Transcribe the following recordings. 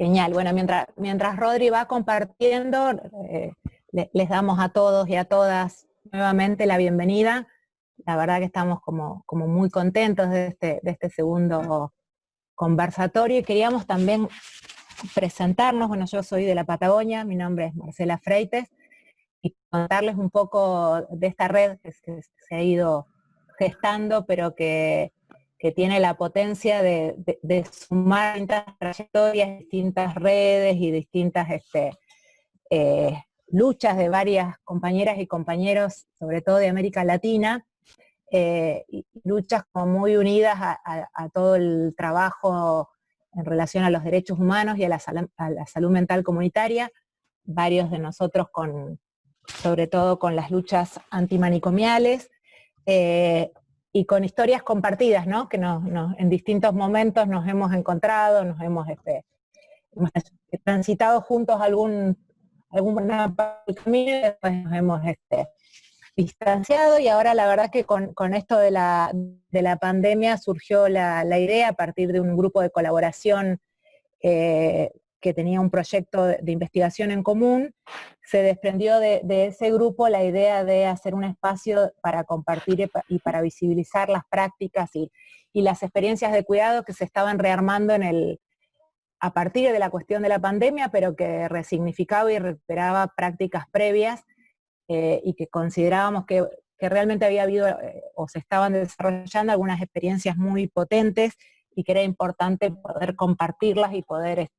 Genial. Bueno, mientras Rodri va compartiendo, les damos a todos y a todas nuevamente la bienvenida. La verdad que estamos como muy contentos de este segundo conversatorio y queríamos también presentarnos. Bueno, yo soy de la Patagonia, mi nombre es Marcela Freites, y contarles un poco de esta red que se ha ido gestando, pero que tiene la potencia de sumar distintas trayectorias, distintas redes y distintas luchas de varias compañeras y compañeros, sobre todo de América Latina, y luchas como muy unidas a todo el trabajo en relación a los derechos humanos y a la salud mental comunitaria, varios de nosotros sobre todo con las luchas antimanicomiales, y con historias compartidas, ¿no? Que en distintos momentos nos hemos encontrado, hemos transitado juntos alguna parte del camino y después nos hemos distanciado, y ahora la verdad que con esto de la pandemia surgió la idea a partir de un grupo de colaboración que tenía un proyecto de investigación en común. Se desprendió de ese grupo la idea de hacer un espacio para compartir y para visibilizar las prácticas y las experiencias de cuidado que se estaban rearmando a partir de la cuestión de la pandemia, pero que resignificaba y recuperaba prácticas previas, y que considerábamos que realmente había habido o se estaban desarrollando algunas experiencias muy potentes y que era importante poder compartirlas y poder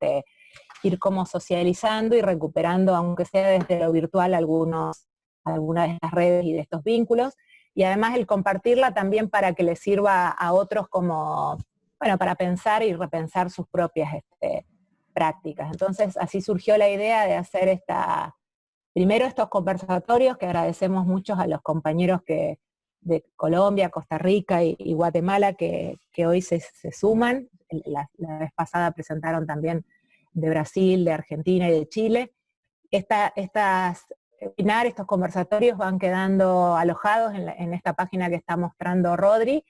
ir como socializando y recuperando, aunque sea desde lo virtual, algunas de estas redes y de estos vínculos, y además el compartirla también para que les sirva a otros como, bueno, para pensar y repensar sus propias prácticas. Entonces así surgió la idea de hacer primero estos conversatorios, que agradecemos mucho a los compañeros de Colombia, Costa Rica y Guatemala que hoy se suman. La vez pasada presentaron también de Brasil, de Argentina y de Chile. Estos conversatorios van quedando alojados en esta página que está mostrando Rodri,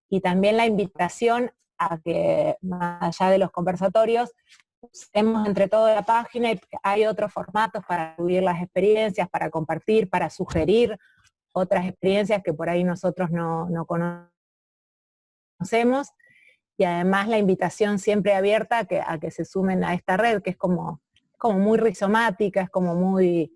y también la invitación a que, más allá de los conversatorios, usemos entre toda la página, y hay otros formatos para subir las experiencias, para compartir, para sugerir otras experiencias que por ahí nosotros no conocemos, y además la invitación siempre abierta a que se sumen a esta red, que es como muy rizomática, es como muy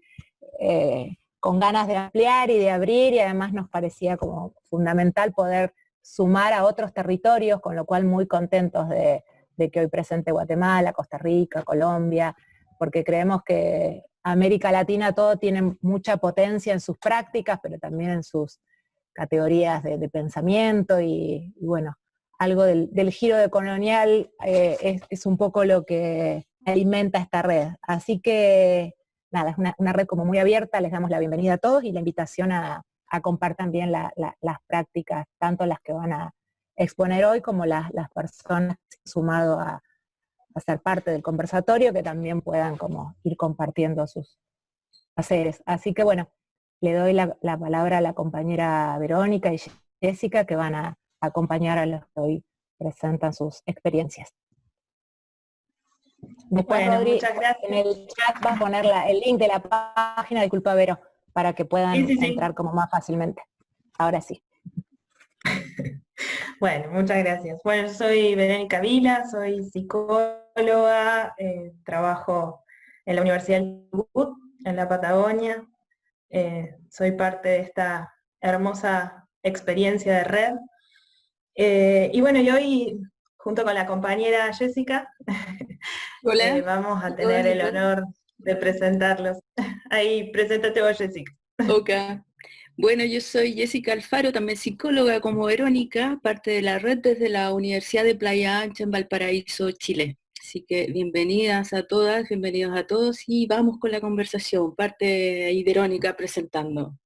con ganas de ampliar y de abrir, y además nos parecía como fundamental poder sumar a otros territorios, con lo cual muy contentos de que hoy presente Guatemala, Costa Rica, Colombia, porque creemos que América Latina todo tiene mucha potencia en sus prácticas, pero también en sus categorías de pensamiento, y bueno, algo del giro decolonial es un poco lo que alimenta esta red. Así que nada, es una red como muy abierta, les damos la bienvenida a todos y la invitación a compartir también las prácticas, tanto las que van a exponer hoy como las personas que se han sumado a ser parte del conversatorio, que también puedan como ir compartiendo sus haceres. Así que bueno, le doy la palabra a la compañera Verónica y Jessica, que van a acompañar a los que hoy presentan sus experiencias. Después, bueno, Rodri, muchas gracias. en el chat vas a poner el link de la página, disculpa Vero, para que puedan entrar como más fácilmente. Ahora sí. Bueno, muchas gracias. Bueno, yo soy Verónica Vila, soy psicóloga, trabajo en la Universidad del Chubut, en la Patagonia. Soy parte de esta hermosa experiencia de red. Y bueno, y hoy, junto con la compañera Jessica, Hola. vamos a tener el honor de presentarlos. Ahí, preséntate vos, Jessica. Ok. Bueno, yo soy Jessica Alfaro, también psicóloga como Verónica, parte de la red desde la Universidad de Playa Ancha en Valparaíso, Chile. Así que bienvenidas a todas, bienvenidos a todos, y vamos con la conversación. Parte ahí Verónica presentando.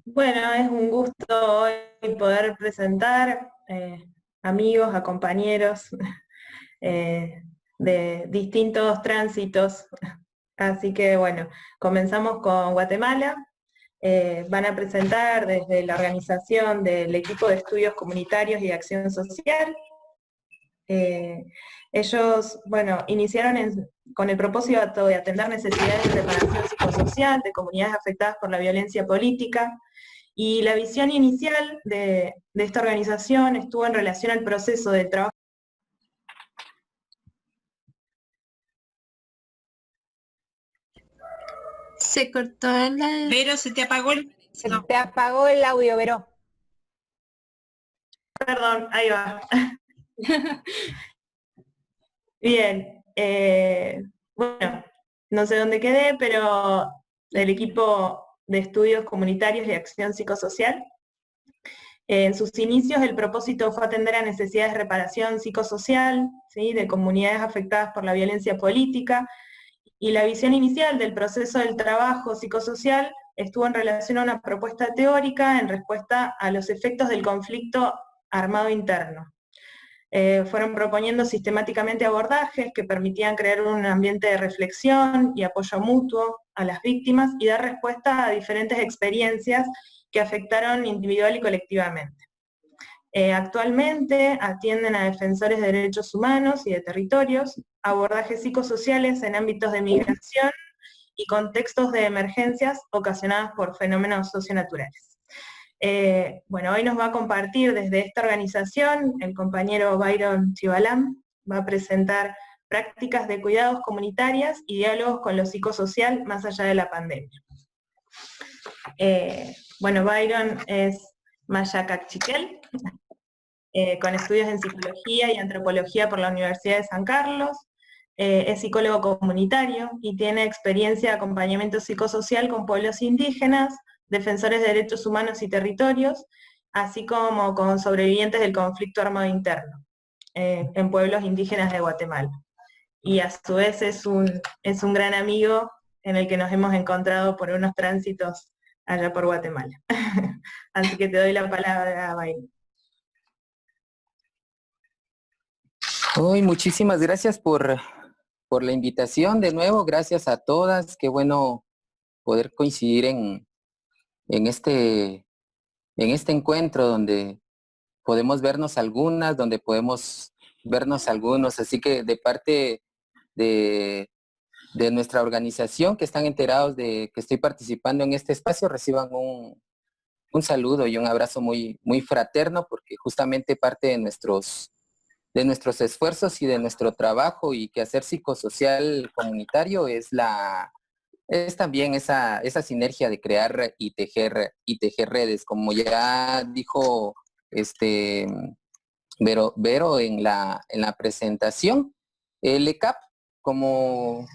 Bueno, es un gusto hoy poder presentar amigos, a compañeros de distintos tránsitos. Así que bueno, comenzamos con Guatemala. Van a presentar desde la organización del equipo de estudios comunitarios y de acción social, Ellos, bueno, iniciaron con el propósito de atender necesidades de reparación psicosocial de comunidades afectadas por la violencia política, y la visión inicial de esta organización estuvo en relación al proceso del trabajo. Se cortó la... Vero, se te apagó el... Se te apagó el audio, Vero. Perdón, ahí va. Bien, bueno, no sé dónde quedé, pero el equipo de estudios comunitarios y acción psicosocial, en sus inicios el propósito fue atender a necesidades de reparación psicosocial, ¿sí?, de comunidades afectadas por la violencia política, y la visión inicial del proceso del trabajo psicosocial estuvo en relación a una propuesta teórica en respuesta a los efectos del conflicto armado interno. Fueron proponiendo sistemáticamente abordajes que permitían crear un ambiente de reflexión y apoyo mutuo a las víctimas y dar respuesta a diferentes experiencias que afectaron individual y colectivamente. Actualmente atienden a defensores de derechos humanos y de territorios, abordajes psicosociales en ámbitos de migración y contextos de emergencias ocasionadas por fenómenos socionaturales. Bueno, hoy nos va a compartir desde esta organización el compañero Byron Chivalam, va a presentar prácticas de cuidados comunitarias y diálogos con lo psicosocial más allá de la pandemia. Bueno, Byron es Mayacachiquel, con estudios en psicología y antropología por la Universidad de San Carlos, es psicólogo comunitario y tiene experiencia de acompañamiento psicosocial con pueblos indígenas, defensores de derechos humanos y territorios, así como con sobrevivientes del conflicto armado interno, en pueblos indígenas de Guatemala. Y a su vez es un gran amigo en el que nos hemos encontrado por unos tránsitos allá por Guatemala. Así que te doy la palabra, Byron. Hoy muchísimas gracias por la invitación de nuevo, gracias a todas, qué bueno poder coincidir en este encuentro donde podemos vernos algunas, donde podemos vernos algunos, así que de parte de nuestra organización que están enterados de que estoy participando en este espacio, reciban un saludo y un abrazo muy, muy fraterno, porque justamente parte de nuestros esfuerzos y de nuestro trabajo y quehacer psicosocial comunitario es también esa sinergia de crear y tejer redes, como ya dijo Vero en la presentación. El ECAP, como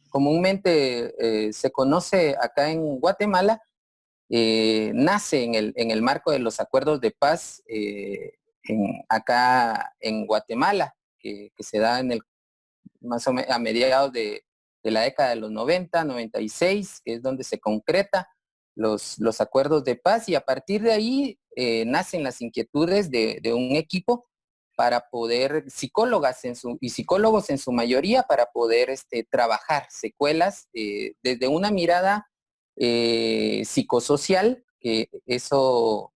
comúnmente se conoce acá en Guatemala, nace en el marco de los acuerdos de paz acá en Guatemala, que se da más o menos a mediados de la década de los 90, 96, que es donde se concreta los acuerdos de paz, y a partir de ahí nacen las inquietudes de un equipo para poder, psicólogas y psicólogos en su mayoría, para poder trabajar secuelas desde una mirada psicosocial, que eso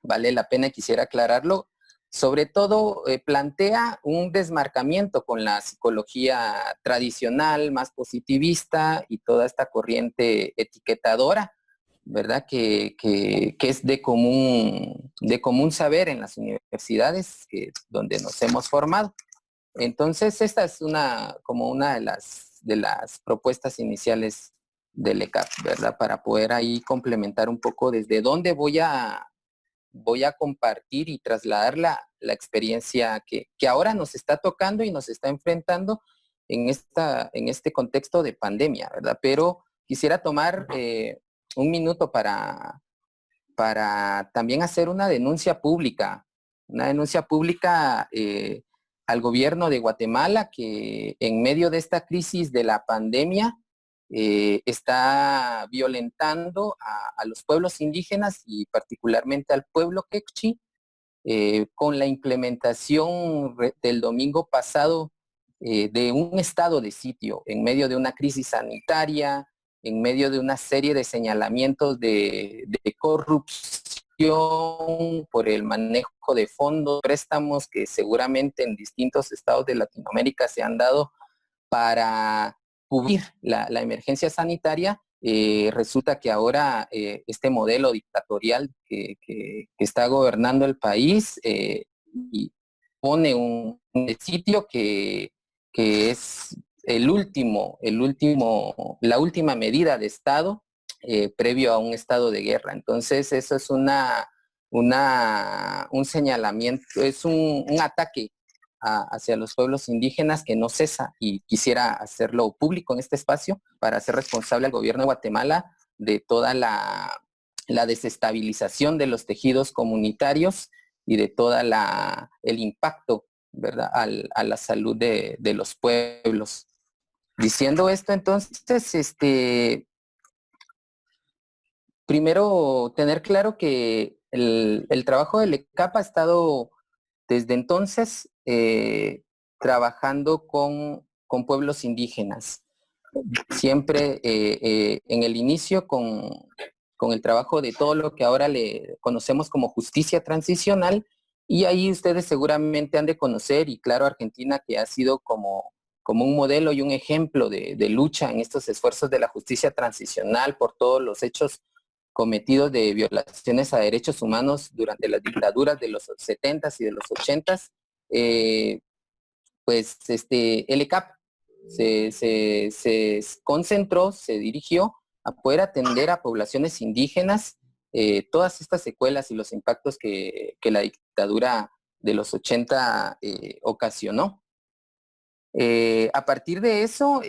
vale la pena, quisiera aclararlo. Sobre todo plantea un desmarcamiento con la psicología tradicional, más positivista, y toda esta corriente etiquetadora, ¿verdad? Que es de común saber en las universidades donde nos hemos formado. Entonces, esta es como una de las propuestas iniciales del ECAP, ¿verdad? Para poder ahí complementar un poco desde dónde voy a compartir y trasladar la experiencia que ahora nos está tocando y nos está enfrentando en este contexto de pandemia, ¿verdad? Pero quisiera tomar un minuto para también hacer una denuncia pública al gobierno de Guatemala, que en medio de esta crisis de la pandemia está violentando a los pueblos indígenas y particularmente al pueblo quechua, con la implementación del domingo pasado de un estado de sitio en medio de una crisis sanitaria, en medio de una serie de señalamientos de corrupción por el manejo de fondos, préstamos que seguramente en distintos estados de Latinoamérica se han dado para cubrir la emergencia sanitaria. Resulta que ahora este modelo dictatorial que está gobernando el país y pone un sitio que es la última medida de Estado previo a un estado de guerra. Entonces eso es un señalamiento, es un ataque hacia los pueblos indígenas que no cesa, y quisiera hacerlo público en este espacio para hacer responsable al gobierno de Guatemala de toda la desestabilización de los tejidos comunitarios y de toda el impacto, ¿verdad?, a la salud de los pueblos. Diciendo esto, entonces, primero tener claro que el trabajo del ECAP ha estado desde entonces trabajando con pueblos indígenas. Siempre en el inicio con el trabajo de todo lo que ahora le conocemos como justicia transicional, y ahí ustedes seguramente han de conocer, y claro, Argentina, que ha sido como un modelo y un ejemplo de lucha en estos esfuerzos de la justicia transicional por todos los hechos cometidos de violaciones a derechos humanos durante las dictaduras de los 70s y de los 80s, pues el ECAP se concentró, se dirigió a poder atender a poblaciones indígenas todas estas secuelas y los impactos que la dictadura de los 80 ocasionó. A partir de eso,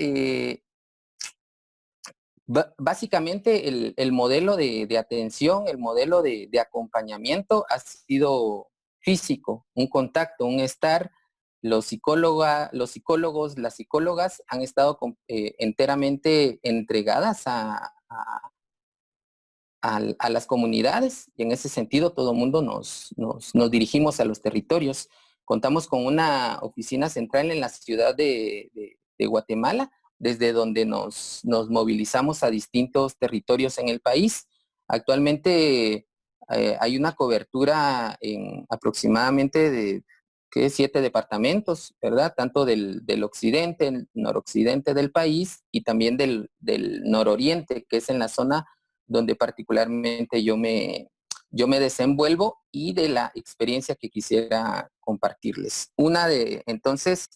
básicamente el modelo de atención, el modelo de acompañamiento ha sido físico, un contacto, un estar. Los psicólogos, las psicólogas han estado enteramente entregadas a las comunidades, y en ese sentido todo el mundo nos dirigimos a los territorios. Contamos con una oficina central en la ciudad de Guatemala, desde donde nos movilizamos a distintos territorios en el país. Actualmente hay una cobertura en aproximadamente de 7 departamentos, ¿verdad? Tanto del occidente, el noroccidente del país, y también del nororiente, que es en la zona donde particularmente yo me desenvuelvo, y de la experiencia que quisiera compartirles. Entonces,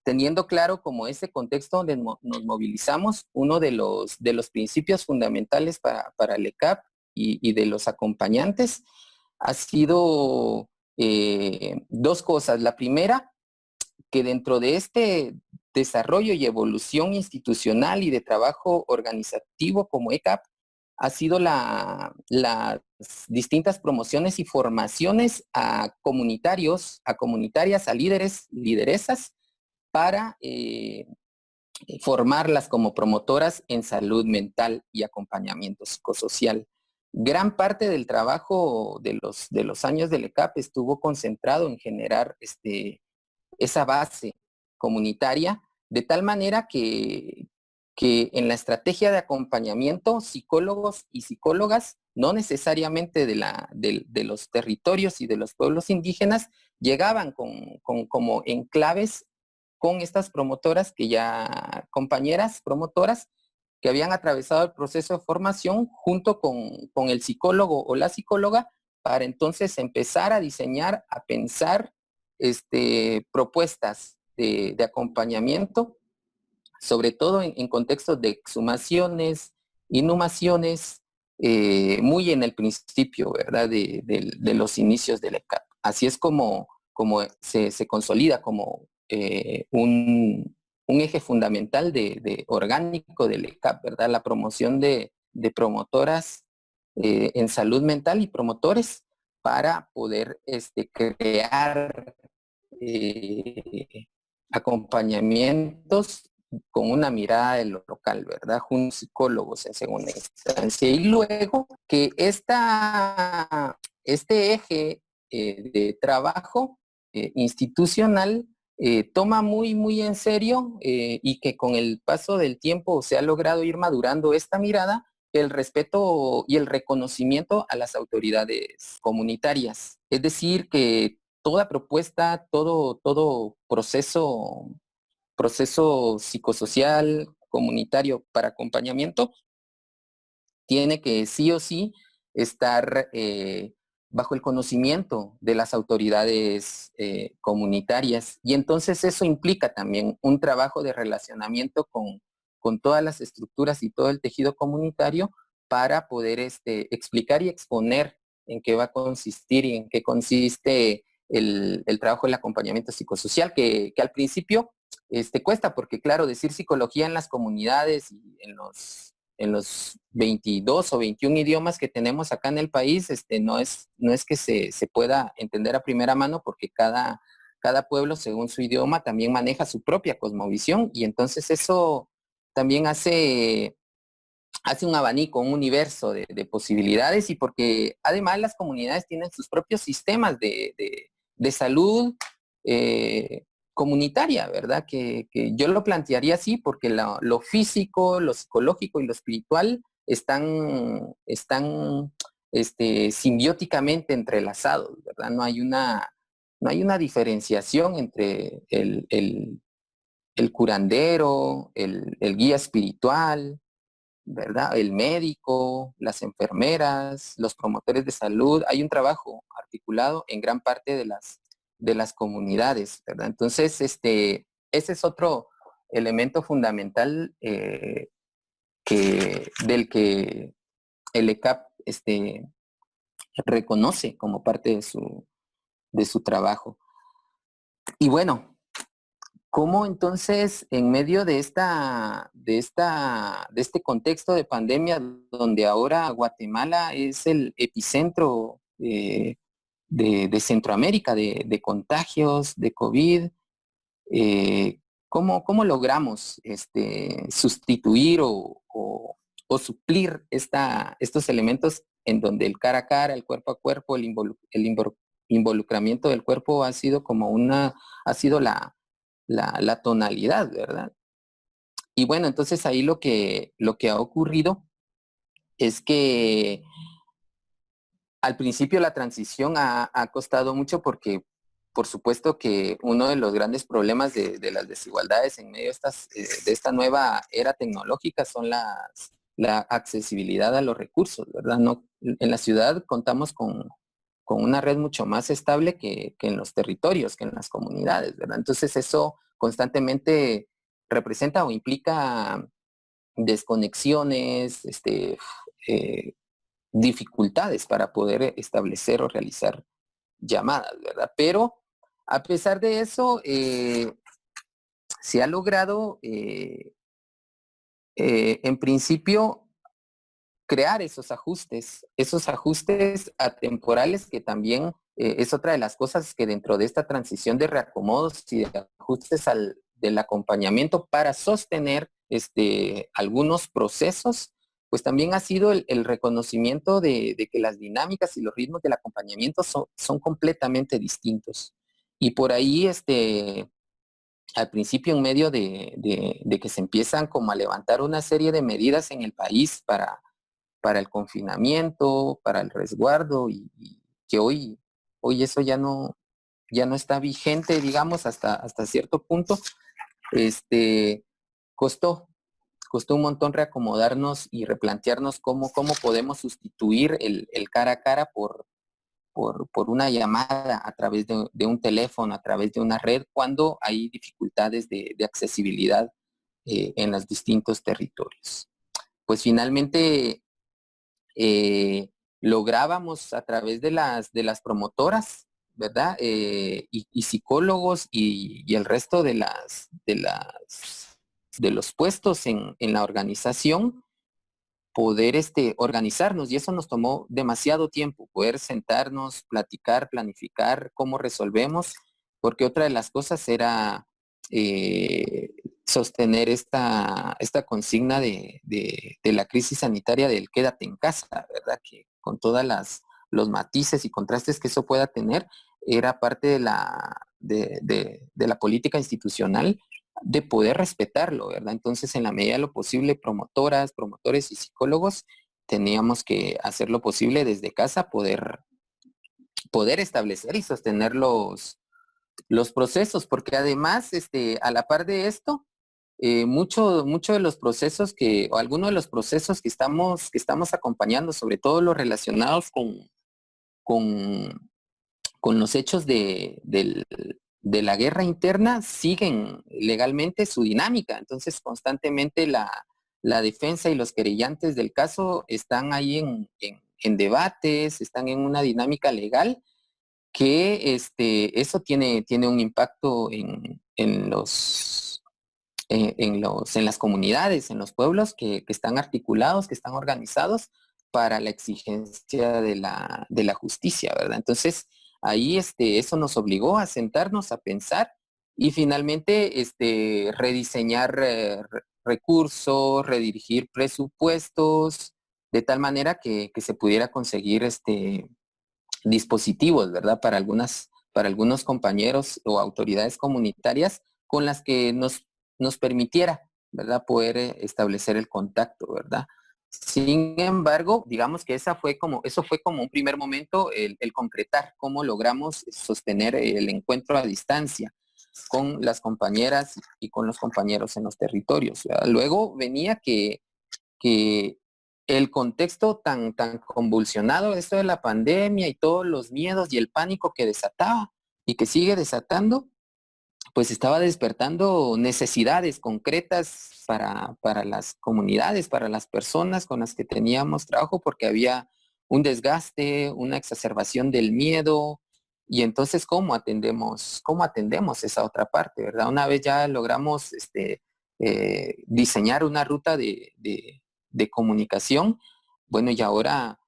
teniendo claro como ese contexto donde nos movilizamos, uno de los principios fundamentales para el ECAP y de los acompañantes ha sido dos cosas. La primera, que dentro de este desarrollo y evolución institucional y de trabajo organizativo como ECAP, ha sido las distintas promociones y formaciones a comunitarios, a comunitarias, a líderes, lideresas, para formarlas como promotoras en salud mental y acompañamiento psicosocial. Gran parte del trabajo de los años del ECAP estuvo concentrado en generar esa base comunitaria, de tal manera que en la estrategia de acompañamiento, psicólogos y psicólogas, no necesariamente de los territorios y de los pueblos indígenas, llegaban como enclaves con estas promotoras compañeras promotoras que habían atravesado el proceso de formación junto con el psicólogo o la psicóloga, para entonces empezar a diseñar, a pensar propuestas de acompañamiento, sobre todo en contextos de exhumaciones, inhumaciones, muy en el principio, ¿verdad?, de los inicios del ECAP. Así es como se consolida como un eje fundamental de orgánico del ECAP, ¿verdad?, la promoción de promotoras en salud mental y promotores para poder crear acompañamientos con una mirada de lo local, ¿verdad?, junto a psicólogos en segunda instancia. Y luego que este eje de trabajo institucional toma muy, muy en serio y que con el paso del tiempo se ha logrado ir madurando esta mirada, el respeto y el reconocimiento a las autoridades comunitarias. Es decir, que toda propuesta, todo proceso psicosocial, comunitario para acompañamiento, tiene que sí o sí estar bajo el conocimiento de las autoridades comunitarias. Y entonces eso implica también un trabajo de relacionamiento con todas las estructuras y todo el tejido comunitario para poder explicar y exponer en qué va a consistir y en qué consiste el trabajo del acompañamiento psicosocial, que al principio cuesta, porque claro, decir psicología en las comunidades y en los 22 o 21 idiomas que tenemos acá en el país, no es que se pueda entender a primera mano, porque cada pueblo, según su idioma, también maneja su propia cosmovisión, y entonces eso también hace un abanico, un universo de posibilidades, y porque además las comunidades tienen sus propios sistemas de salud comunitaria, ¿verdad? Que yo lo plantearía así, porque lo físico, lo psicológico y lo espiritual están simbióticamente entrelazados, ¿verdad? No hay una diferenciación entre el curandero, el guía espiritual, ¿verdad? El médico, las enfermeras, los promotores de salud. Hay un trabajo articulado en gran parte de las comunidades, ¿verdad? Entonces, ese es otro elemento fundamental del que el ECAP reconoce como parte de su trabajo. Y bueno, ¿cómo entonces, en medio de este contexto de pandemia, donde ahora Guatemala es el epicentro de Centroamérica, de contagios, de COVID, ¿cómo logramos sustituir o suplir estos elementos en donde el cara a cara, el cuerpo a cuerpo, el involucramiento del cuerpo ha sido la tonalidad, ¿verdad? Y bueno, entonces ahí lo que ha ocurrido es que al principio la transición ha costado mucho, porque por supuesto que uno de los grandes problemas de las desigualdades en medio de esta nueva era tecnológica son la accesibilidad a los recursos, ¿verdad? No, en la ciudad contamos con una red mucho más estable que en los territorios, que en las comunidades, ¿verdad? Entonces eso constantemente representa o implica desconexiones, dificultades para poder establecer o realizar llamadas, ¿verdad? Pero a pesar de eso, se ha logrado, en principio, crear esos ajustes atemporales, que también es otra de las cosas que dentro de esta transición de reacomodos y de ajustes del acompañamiento para sostener algunos procesos, pues también ha sido el reconocimiento de que las dinámicas y los ritmos del acompañamiento son completamente distintos. Y por ahí, al principio, en medio de que se empiezan como a levantar una serie de medidas en el país para el confinamiento, para el resguardo, y que hoy eso ya no está vigente, digamos, hasta cierto punto. Costó un montón reacomodarnos y replantearnos cómo podemos sustituir el cara a cara por una llamada a través de un teléfono, a través de una red, cuando hay dificultades de accesibilidad en los distintos territorios. Pues finalmente lográbamos, a través de las promotoras, ¿verdad? Y psicólogos y el resto de los puestos en la organización, poder organizarnos, y eso nos tomó demasiado tiempo, poder sentarnos, platicar, planificar cómo resolvemos, porque otra de las cosas era sostener esta consigna de la crisis sanitaria del quédate en casa, ¿verdad? Que con todas los matices y contrastes que eso pueda tener, era parte de la política institucional de poder respetarlo, ¿verdad? Entonces, en la medida de lo posible, promotoras, promotores y psicólogos teníamos que hacer lo posible desde casa, poder establecer y sostener los procesos, porque además, a la par de esto, mucho de los procesos o algunos de los procesos que estamos acompañando, sobre todo los relacionados con, con los hechos de la guerra interna, siguen legalmente su dinámica. Entonces, constantemente la defensa y los querellantes del caso están ahí en debates, están en una dinámica legal que eso tiene un impacto en las comunidades, en los pueblos que están articulados, que están organizados para la exigencia de la justicia, ¿verdad? Entonces, ahí eso nos obligó a sentarnos, a pensar y finalmente rediseñar recursos, redirigir presupuestos, de tal manera que se pudiera conseguir dispositivos, ¿verdad? Para algunos compañeros o autoridades comunitarias con las que nos permitiera, ¿verdad? Poder establecer el contacto, ¿verdad? Sin embargo, digamos que eso fue como un primer momento el concretar cómo logramos sostener el encuentro a distancia con las compañeras y con los compañeros en los territorios, ¿verdad? Luego venía que el contexto tan convulsionado, esto de la pandemia y todos los miedos y el pánico que desataba y que sigue desatando, pues estaba despertando necesidades concretas para las comunidades, para las personas con las que teníamos trabajo, porque había un desgaste, una exacerbación del miedo. Y entonces, ¿cómo atendemos esa otra parte, verdad? Una vez ya logramos diseñar una ruta de comunicación, bueno, y ahora,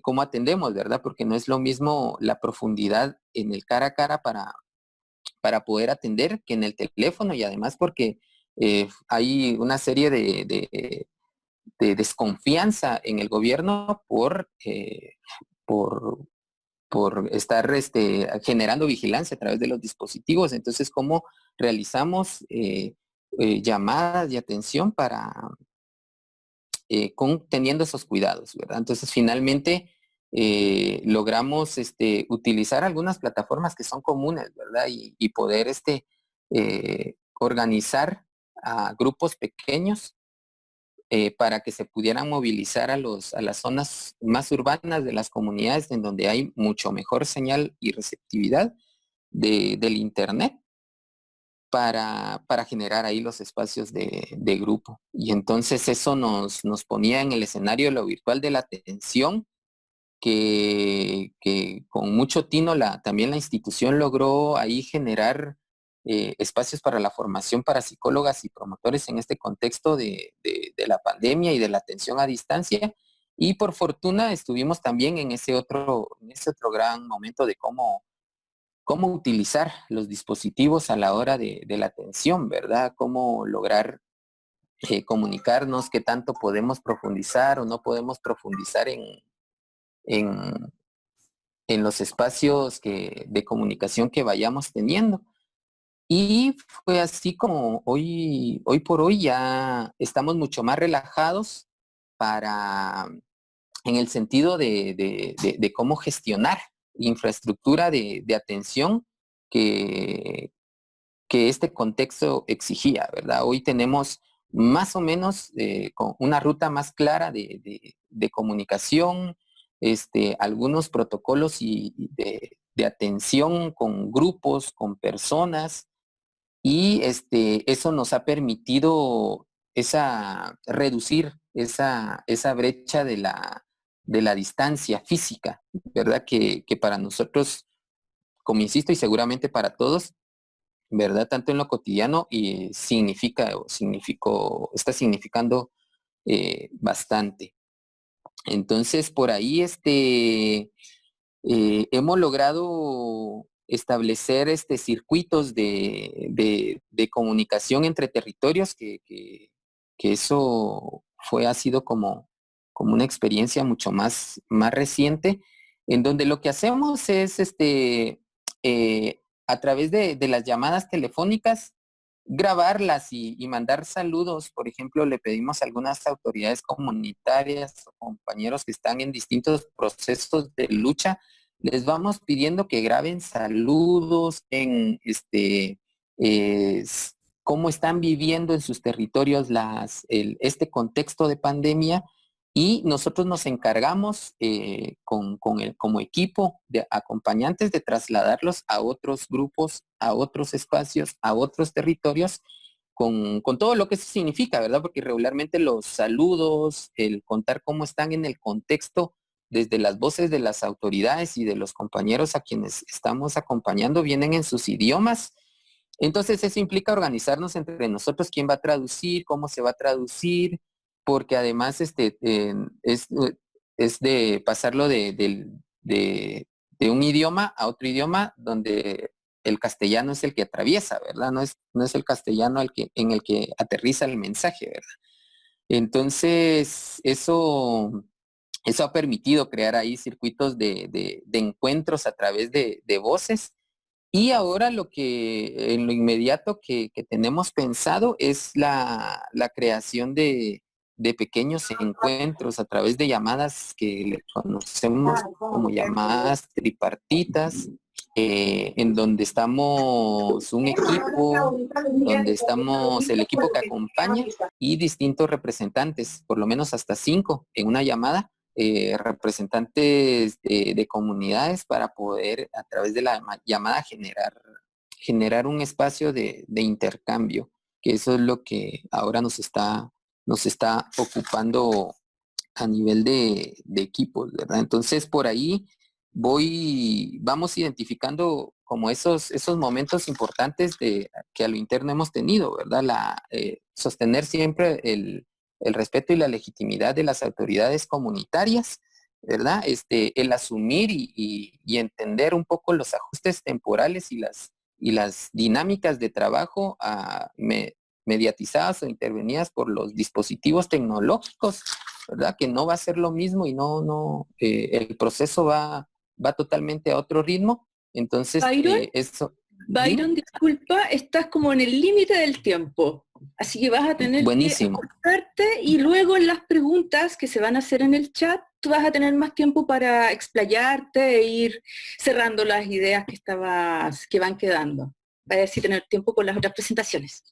¿cómo atendemos, verdad? Porque no es lo mismo la profundidad en el cara a cara para poder atender que en el teléfono, y además porque hay una serie de desconfianza en el gobierno por, por estar generando vigilancia a través de los dispositivos. Entonces, ¿cómo realizamos llamadas de atención teniendo esos cuidados, ¿verdad? Entonces, finalmente, logramos utilizar algunas plataformas que son comunes, ¿verdad? Y poder organizar a grupos pequeños para que se pudieran movilizar a las zonas más urbanas de las comunidades en donde hay mucho mejor señal y receptividad del Internet para generar ahí los espacios de grupo. Y entonces eso nos ponía en el escenario de lo virtual de la atención, que con mucho tino también la institución logró ahí generar espacios para la formación para psicólogas y promotores en este contexto de la pandemia y de la atención a distancia. Y por fortuna estuvimos también en ese otro gran momento de cómo utilizar los dispositivos a la hora de la atención, ¿verdad? Cómo lograr comunicarnos, qué tanto podemos profundizar o no podemos profundizar en, en los espacios de comunicación que vayamos teniendo. Y fue así como hoy por hoy ya estamos mucho más relajados en el sentido de cómo gestionar infraestructura de atención que este contexto exigía, ¿verdad? Hoy tenemos más o menos con una ruta más clara de comunicación, algunos protocolos de atención con grupos, con personas, y eso nos ha permitido reducir esa brecha de la distancia física, ¿verdad? Que para nosotros, como insisto, y seguramente para todos, ¿verdad? Tanto en lo cotidiano y está significando bastante. Entonces, por ahí hemos logrado establecer circuitos de comunicación entre territorios que eso ha sido como una experiencia mucho más reciente, en donde lo que hacemos es a través de las llamadas telefónicas, grabarlas y mandar saludos. Por ejemplo, le pedimos a algunas autoridades comunitarias o compañeros que están en distintos procesos de lucha, les vamos pidiendo que graben saludos en cómo están viviendo en sus territorios este contexto de pandemia, y nosotros nos encargamos como equipo de acompañantes de trasladarlos a otros grupos, a otros espacios, a otros territorios, con todo lo que eso significa, ¿verdad? Porque regularmente los saludos, el contar cómo están en el contexto, desde las voces de las autoridades y de los compañeros a quienes estamos acompañando, vienen en sus idiomas. Entonces eso implica organizarnos entre nosotros, quién va a traducir, cómo se va a traducir, porque además es de pasarlo de un idioma a otro idioma donde el castellano es el que atraviesa, ¿verdad? No es el castellano en el que aterriza el mensaje, ¿verdad? Entonces, eso ha permitido crear ahí circuitos de encuentros a través de voces. Y ahora en lo inmediato que tenemos pensado es la creación de pequeños encuentros a través de llamadas que le conocemos como llamadas tripartitas, en donde estamos un equipo, donde estamos el equipo que acompaña y distintos representantes, por lo menos hasta 5 en una llamada, representantes de comunidades, para poder a través de la llamada generar un espacio de intercambio, que eso es lo que ahora nos está ocupando a nivel de equipos, ¿verdad? Entonces por ahí vamos identificando como esos momentos importantes que a lo interno hemos tenido, ¿verdad? Sostener siempre el respeto y la legitimidad de las autoridades comunitarias, ¿verdad? El asumir y entender un poco los ajustes temporales y las dinámicas de trabajo mediatizadas o intervenidas por los dispositivos tecnológicos, ¿verdad? Que no va a ser lo mismo y el proceso va totalmente a otro ritmo. Entonces, Byron, disculpa, estás como en el límite del tiempo, así que vas a tener buenísimo. que acordarte, y luego en las preguntas que se van a hacer en el chat, tú vas a tener más tiempo para explayarte e ir cerrando las ideas que van quedando, para así tener tiempo con las otras presentaciones.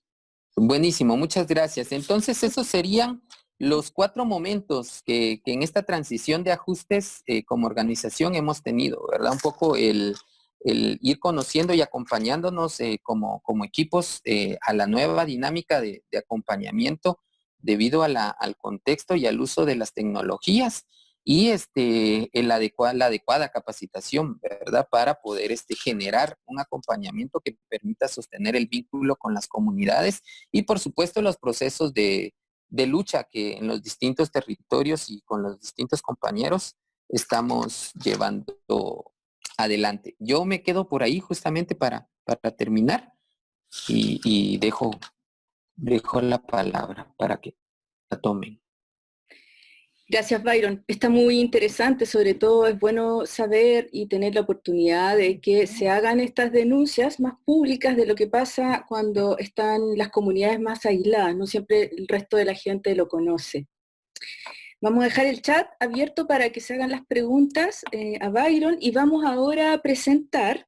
Buenísimo, muchas gracias. Entonces, esos serían los 4 momentos que en esta transición de ajustes como organización hemos tenido, ¿verdad? Un poco el ir conociendo y acompañándonos como equipos a la nueva dinámica de acompañamiento debido al contexto y al uso de las tecnologías, y la adecuada capacitación, ¿verdad? Para poder generar un acompañamiento que permita sostener el vínculo con las comunidades y, por supuesto, los procesos de lucha que en los distintos territorios y con los distintos compañeros estamos llevando adelante. Yo me quedo por ahí justamente para terminar y dejo la palabra para que la tomen. Gracias, Byron. Está muy interesante, sobre todo es bueno saber y tener la oportunidad de que se hagan estas denuncias más públicas de lo que pasa cuando están las comunidades más aisladas, no siempre el resto de la gente lo conoce. Vamos a dejar el chat abierto para que se hagan las preguntas a Byron, y vamos ahora a presentar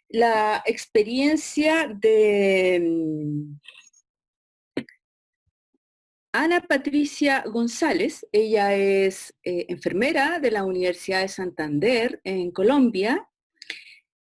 la experiencia de Ana Patricia González. Ella es enfermera de la Universidad de Santander en Colombia,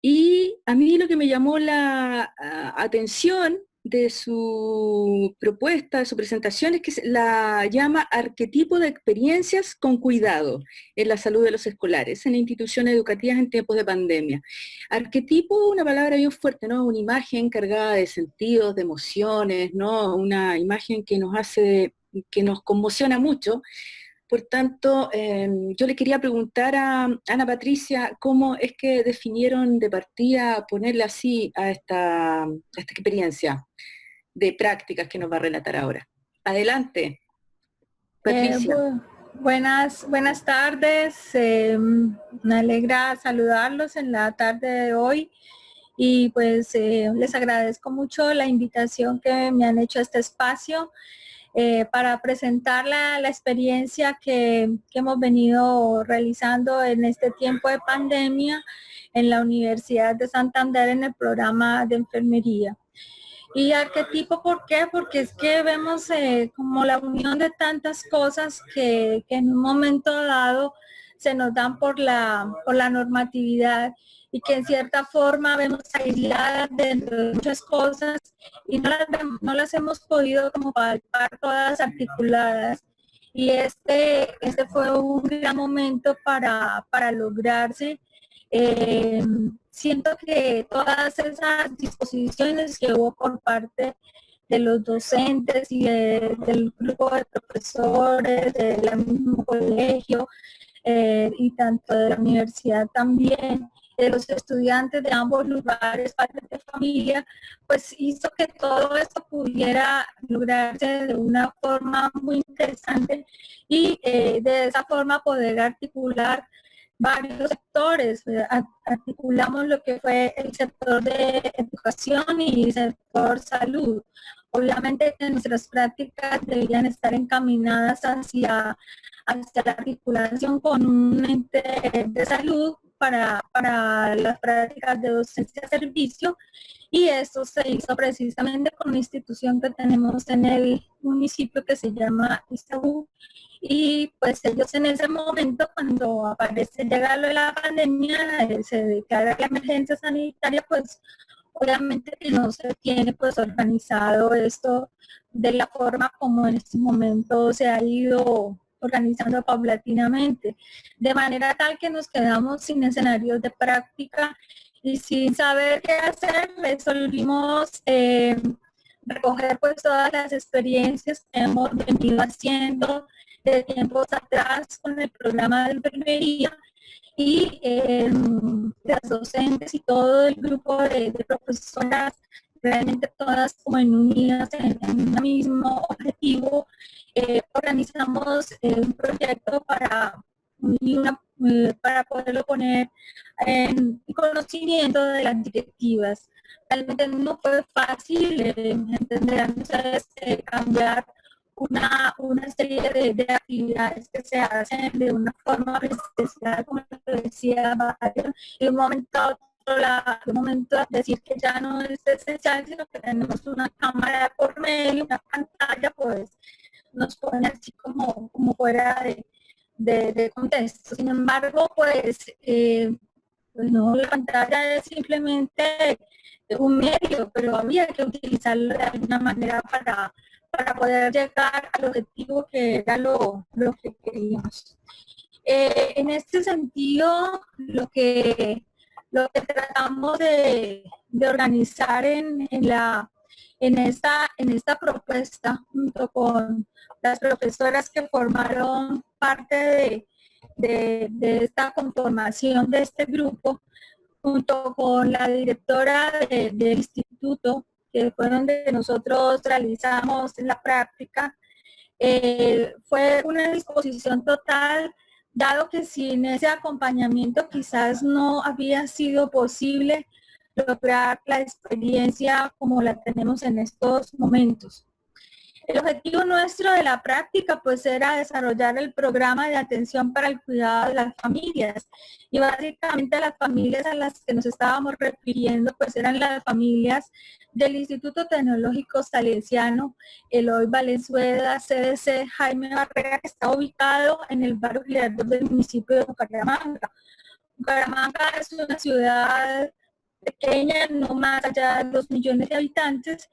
y a mí lo que me llamó la atención de su propuesta, de su presentación, es que la llama arquetipo de experiencias con cuidado en la salud de los escolares en instituciones educativas en tiempos de pandemia. Arquetipo, una palabra bien fuerte, ¿no? Una imagen cargada de sentidos, de emociones, ¿no? Una imagen que nos conmociona mucho. Por tanto, yo le quería preguntar a Ana Patricia cómo es que definieron de partida ponerle así a esta experiencia de prácticas que nos va a relatar ahora. Adelante, Patricia. Buenas tardes, me alegra saludarlos en la tarde de hoy y pues les agradezco mucho la invitación que me han hecho a este espacio para presentar la experiencia que hemos venido realizando en este tiempo de pandemia en la Universidad de Santander en el programa de enfermería. ¿Y arquetipo por qué? Porque es que vemos como la unión de tantas cosas que en un momento dado se nos dan por la normatividad y que en cierta forma vemos aisladas dentro de muchas cosas y no las hemos podido como palpar todas articuladas. Y este fue un gran momento para lograrse. Siento que todas esas disposiciones que hubo por parte de los docentes y del grupo de profesores, del mismo colegio y tanto de la universidad también, de los estudiantes de ambos lugares, padres de familia, pues hizo que todo esto pudiera lograrse de una forma muy interesante y de esa forma poder articular varios sectores. Articulamos lo que fue el sector de educación y el sector salud. Obviamente que nuestras prácticas deberían estar encaminadas hacia la articulación con un ente de salud para las prácticas de docencia servicio, y esto se hizo precisamente con una institución que tenemos en el municipio que se llama ISAU. Y pues ellos en ese momento, cuando llega lo de la pandemia, se declara la emergencia sanitaria, pues obviamente que no se tiene pues organizado esto de la forma como en este momento se ha ido organizando paulatinamente, de manera tal que nos quedamos sin escenarios de práctica y sin saber qué hacer. Resolvimos recoger pues todas las experiencias que hemos venido haciendo de tiempos atrás con el programa de enfermería, y las docentes y todo el grupo de profesoras, realmente todas como unidas en un mismo objetivo. Organizamos un proyecto para poderlo poner en conocimiento de las directivas. Realmente no fue fácil, entenderán ustedes, cambiar una serie de actividades que se hacen de una forma presencial, como lo decía Mario, y de un momento a otro, decir que ya no es esencial, sino que tenemos una cámara por medio, una pantalla, pues nos pone así como fuera de contexto. Sin embargo, pues no, la pantalla es simplemente un medio, pero había que utilizarlo de alguna manera para poder llegar al objetivo que era lo que queríamos. En este sentido, lo que tratamos de organizar en esta propuesta, junto con las profesoras que formaron parte de esta conformación de este grupo, junto con la directora del instituto, que fue donde nosotros realizamos la práctica, fue una disposición total, dado que sin ese acompañamiento quizás no había sido posible lograr la experiencia como la tenemos en estos momentos. El objetivo nuestro de la práctica pues era desarrollar el programa de atención para el cuidado de las familias, y básicamente las familias a las que nos estábamos refiriendo pues eran las familias del Instituto Tecnológico Salesiano Eloy Valenzuela, CDC Jaime Barrera, que está ubicado en el barrio Girardot del municipio de Bucaramanga. Bucaramanga es una ciudad pequeña, no más allá de 2 millones de habitantes,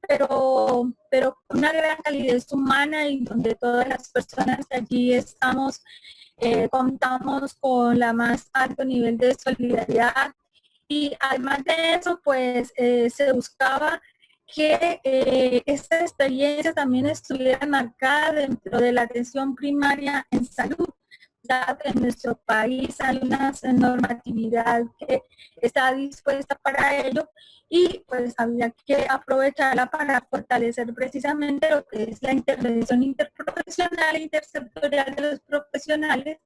pero con una gran calidez humana, y donde todas las personas que allí estamos contamos con la más alto nivel de solidaridad. Y además de eso, pues se buscaba que esta experiencia también estuviera marcada dentro de la atención primaria en salud, ya que en nuestro país hay una normatividad que está dispuesta para ello, y pues había que aprovecharla para fortalecer precisamente lo que es la intervención interprofesional e intersectorial de los profesionales,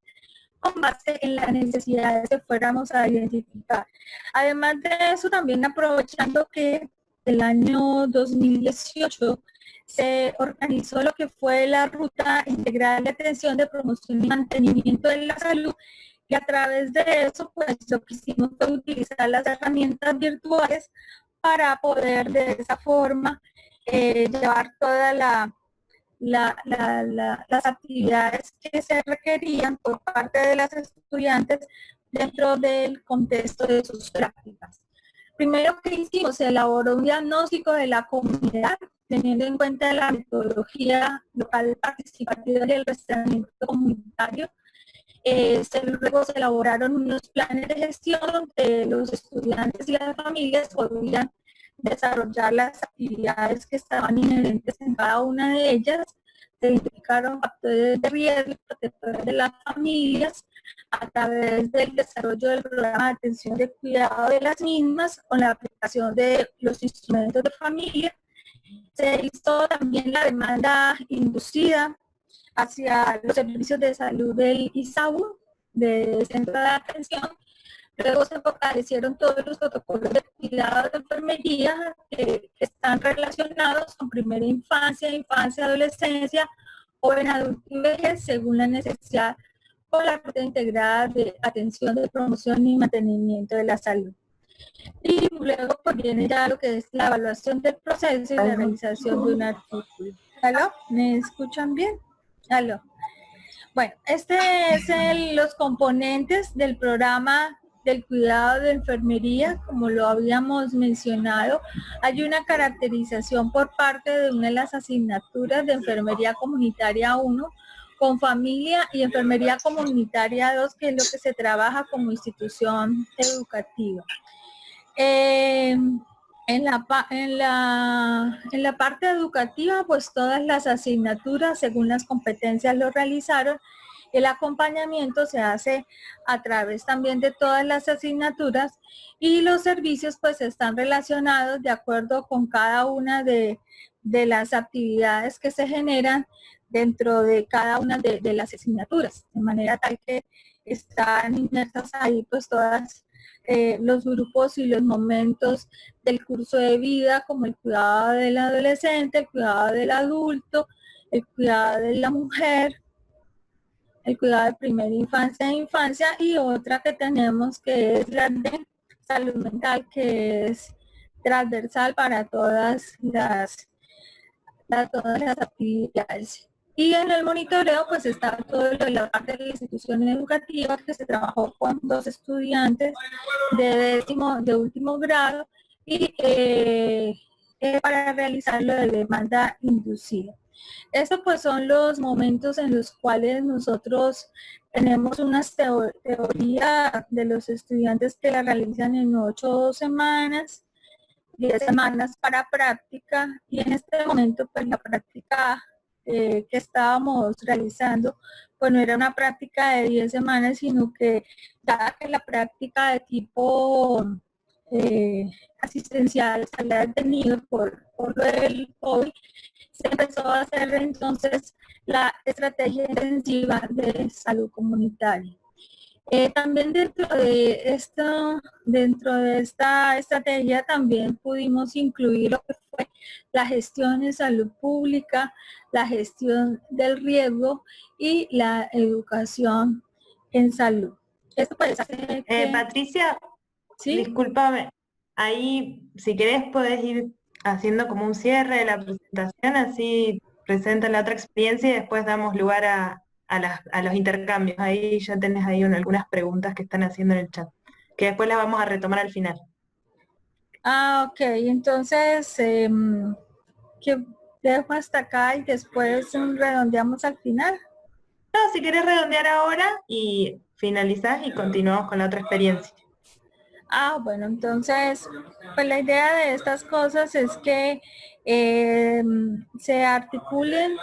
con base en las necesidades que fuéramos a identificar. Además de eso, también aprovechando que el año 2018 se organizó lo que fue la Ruta Integral de Atención de Promoción y Mantenimiento de la Salud, y a través de eso, pues lo que hicimos fue utilizar las herramientas virtuales para poder de esa forma llevar todas las actividades que se requerían por parte de las estudiantes dentro del contexto de sus prácticas. Primero que hicimos, se elaboró un diagnóstico de la comunidad, teniendo en cuenta la metodología local participativa y el rastreamiento comunitario. Luego se elaboraron unos planes de gestión donde los estudiantes y las familias podían desarrollar las actividades que estaban inherentes en cada una de ellas. Se identificaron factores de riesgo y protectores de las familias a través del desarrollo del programa de atención de cuidado de las mismas con la aplicación de los instrumentos de familia. Se hizo también la demanda inducida hacia los servicios de salud del ISAU, del Centro de Atención. Luego se fortalecieron todos los protocolos de cuidado de enfermería que están relacionados con primera infancia, infancia, adolescencia, joven, adulto y vejez, según la necesidad con la ruta integrada de atención de promoción y mantenimiento de la salud. Y luego pues viene ya lo que es la evaluación del proceso y la realización de un artículo. ¿Aló? ¿Me escuchan bien? ¿Aló? Bueno, este es los componentes del programa del cuidado de enfermería, como lo habíamos mencionado. Hay una caracterización por parte de una de las asignaturas de enfermería comunitaria 1, con familia, y enfermería comunitaria 2, que es lo que se trabaja como institución educativa. En la parte educativa, pues todas las asignaturas, según las competencias, lo realizaron. El acompañamiento se hace a través también de todas las asignaturas, y los servicios pues están relacionados de acuerdo con cada una de las actividades que se generan dentro de cada una de las asignaturas, de manera tal que están inmersas ahí pues todas los grupos y los momentos del curso de vida, como el cuidado del adolescente, el cuidado del adulto, el cuidado de la mujer, el cuidado de primera infancia e infancia, y otra que tenemos que es la de salud mental, que es transversal para todas las actividades. Y en el monitoreo pues está todo lo de la parte de la institución educativa, que se trabajó con 2 estudiantes de último grado, y para realizar lo de demanda inducida. Estos pues son los momentos en los cuales nosotros tenemos una teoría de los estudiantes que la realizan en 8 semanas, 10 semanas para práctica, y en este momento pues la práctica que estábamos realizando pues no era una práctica de 10 semanas, sino que dada que la práctica de tipo asistencial se había detenido por lo del COVID, se empezó a hacer entonces la estrategia intensiva de salud comunitaria. También dentro de esta estrategia también pudimos incluir lo que fue la gestión en salud pública, la gestión del riesgo y la educación en salud. Esto puede hacer que... Patricia, ¿sí? Discúlpame, ahí si querés podés ir haciendo como un cierre de la presentación, así presentan la otra experiencia y después damos lugar a los intercambios. Ahí ya tenés ahí algunas preguntas que están haciendo en el chat, que después las vamos a retomar al final. Ok, entonces que dejo hasta acá y después redondeamos al final. No, si querés redondear ahora y finalizás y continuamos con la otra experiencia. Bueno, entonces, pues la idea de estas cosas es que se articulen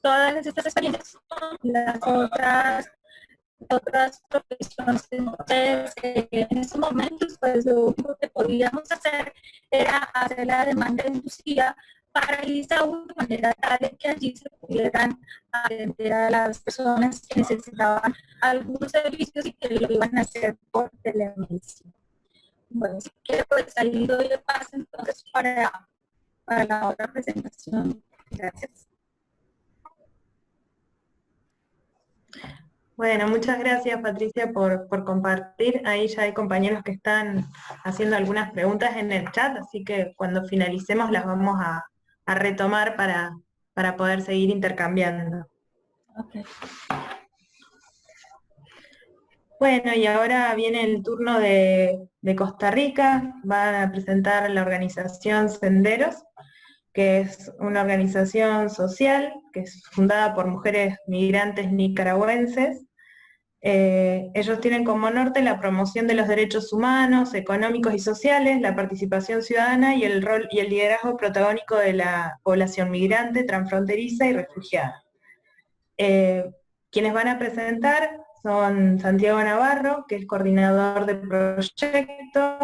todas estas experiencias con las otras profesiones. Entonces, en estos momentos, pues lo único que podíamos hacer era hacer la demanda inducida paralizado de manera tal que allí se pudieran atender a las personas que necesitaban algunos servicios y que lo iban a hacer por telemedicina. Bueno, si quiero, pues ahí doy el paso entonces para la otra presentación. Gracias. Bueno, muchas gracias Patricia por compartir. Ahí ya hay compañeros que están haciendo algunas preguntas en el chat, así que cuando finalicemos las vamos a retomar para poder seguir intercambiando. Okay. Bueno, y ahora viene el turno de Costa Rica. Van a presentar la organización Senderos, que es una organización social que es fundada por mujeres migrantes nicaragüenses. Ellos tienen como norte la promoción de los derechos humanos, económicos y sociales, la participación ciudadana y el rol y el liderazgo protagónico de la población migrante, transfronteriza y refugiada. Quienes van a presentar son Santiago Navarro, que es coordinador de proyecto,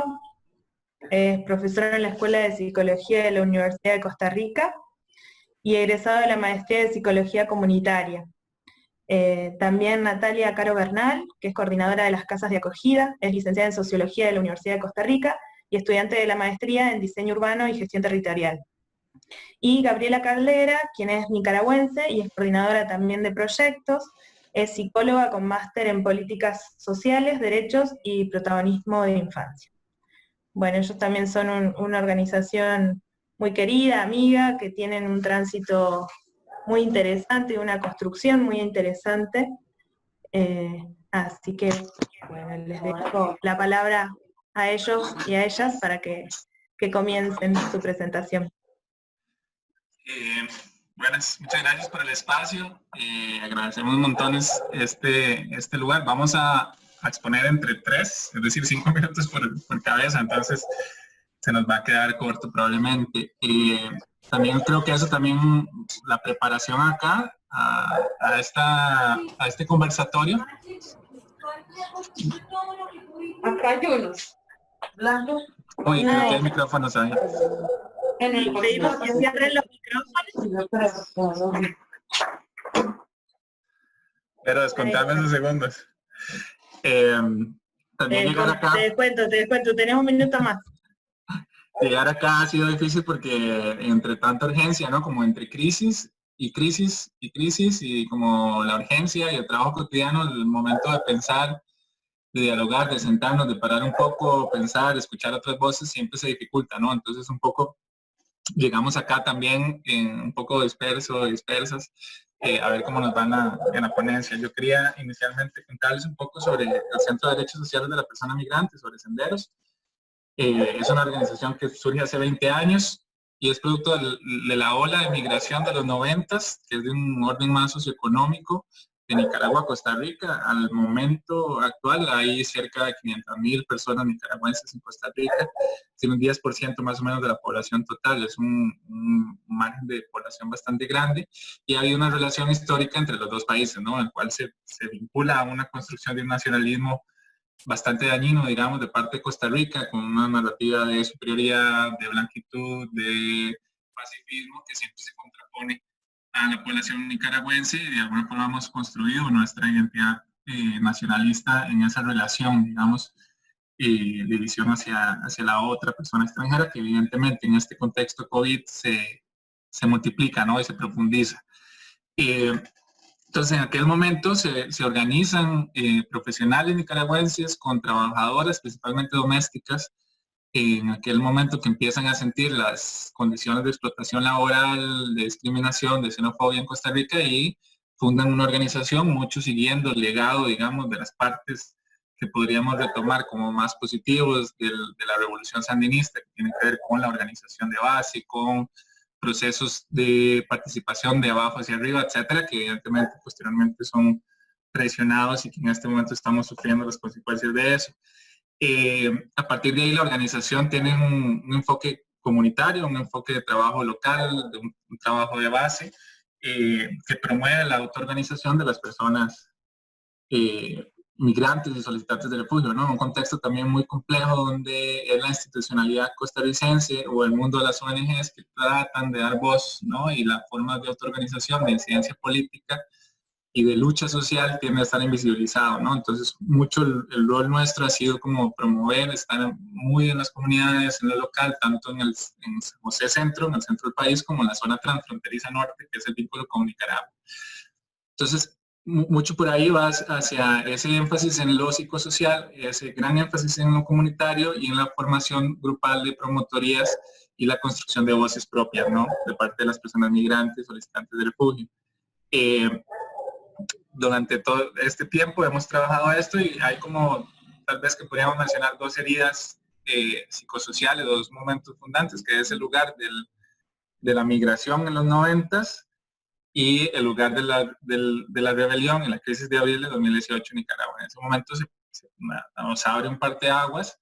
es profesor en la Escuela de Psicología de la Universidad de Costa Rica y egresado de la Maestría de Psicología Comunitaria. También Natalia Caro Bernal, que es coordinadora de las casas de acogida, es licenciada en Sociología de la Universidad de Costa Rica y estudiante de la Maestría en Diseño Urbano y Gestión Territorial. Y Gabriela Caldera, quien es nicaragüense y es coordinadora también de proyectos, es psicóloga con máster en Políticas Sociales, Derechos y Protagonismo de Infancia. Bueno, ellos también son una organización muy querida, amiga, que tienen un tránsito muy interesante, una construcción muy interesante. Así que, bueno, les dejo la palabra a ellos y a ellas para que comiencen su presentación. Buenas, muchas gracias por el espacio. Agradecemos montones este lugar. Vamos a exponer entre 3, es decir, 5 minutos por cabeza, entonces se nos va a quedar corto probablemente. También creo que eso también, la preparación acá a este conversatorio. Acá hay unos. Uy, creo que hay micrófonos ahí. Pedimos que cierren los micrófonos. Pero descontame esos segundos. También llegar acá. Te descuento, tenemos un minuto más. Llegar acá ha sido difícil porque entre tanta urgencia, ¿no? Como entre crisis y como la urgencia y el trabajo cotidiano, el momento de pensar, de dialogar, de sentarnos, de parar un poco, pensar, escuchar otras voces, siempre se dificulta, ¿no? Entonces un poco llegamos acá también un poco dispersas, a ver cómo nos van en la ponencia. Yo quería inicialmente contarles un poco sobre el Centro de Derechos Sociales de la Persona Migrante, sobre Senderos. Es una organización que surge hace 20 años y es producto de la ola de migración de los 90s, que es de un orden más socioeconómico, de Nicaragua a Costa Rica. Al momento actual hay cerca de 500,000 personas nicaragüenses en Costa Rica, tiene un 10% más o menos de la población total, es un margen de población bastante grande, y ha habido una relación histórica entre los dos países, ¿no? En el cual se vincula a una construcción de un nacionalismo bastante dañino, digamos, de parte de Costa Rica, con una narrativa de superioridad, de blanquitud, de pacifismo, que siempre se contrapone a la población nicaragüense, y de alguna forma hemos construido nuestra identidad nacionalista en esa relación, digamos, de visión hacia la otra persona extranjera, que evidentemente en este contexto COVID se multiplica, ¿no? Y se profundiza. Entonces, en aquel momento se organizan profesionales nicaragüenses con trabajadoras, principalmente domésticas, en aquel momento que empiezan a sentir las condiciones de explotación laboral, de discriminación, de xenofobia en Costa Rica, y fundan una organización, muchos siguiendo el legado, digamos, de las partes que podríamos retomar como más positivos de la revolución sandinista, que tiene que ver con la organización de base, con procesos de participación de abajo hacia arriba, etcétera, que evidentemente posteriormente son traicionados y que en este momento estamos sufriendo las consecuencias de eso. A partir de ahí la organización tiene un enfoque comunitario, un enfoque de trabajo local, de un trabajo de base, que promueve la autoorganización de las personas migrantes y solicitantes de refugio, ¿no? Un contexto también muy complejo donde es la institucionalidad costarricense o el mundo de las ONGs que tratan de dar voz, ¿no? Y la forma de autoorganización, de incidencia política y de lucha social tiende a estar invisibilizado, ¿no? Entonces, mucho el rol nuestro ha sido como promover, estar muy en las comunidades, en lo local, tanto en San José Centro, en el centro del país, como en la zona transfronteriza norte, que es el vínculo con Nicaragua. Entonces, mucho por ahí va hacia ese énfasis en lo psicosocial, ese gran énfasis en lo comunitario y en la formación grupal de promotorías y la construcción de voces propias, ¿no? De parte de las personas migrantes, solicitantes de refugio. Durante todo este tiempo hemos trabajado esto y hay como, tal vez que podríamos mencionar dos heridas psicosociales, dos momentos fundantes, que es el lugar de la migración en los 90s y el lugar de la rebelión en la crisis de abril de 2018 en Nicaragua. En ese momento nos abre un parteaguas,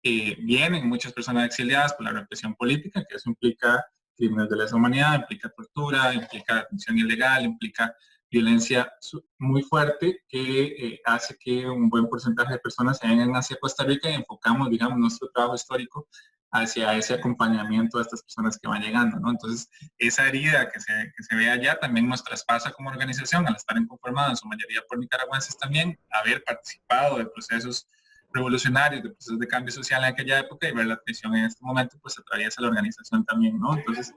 vienen muchas personas exiliadas por la represión política, que eso implica crímenes de lesa humanidad, implica tortura, implica detención ilegal, implica violencia muy fuerte que hace que un buen porcentaje de personas se vengan hacia Costa Rica y enfocamos, digamos, nuestro trabajo histórico hacia ese acompañamiento de estas personas que van llegando, ¿no? Entonces, esa herida que se ve allá también nos traspasa como organización, al estar conformada en su mayoría por nicaragüenses también, haber participado de procesos revolucionarios, de procesos de cambio social en aquella época y ver la presión en este momento, pues atraviesa la organización también, ¿no? Entonces,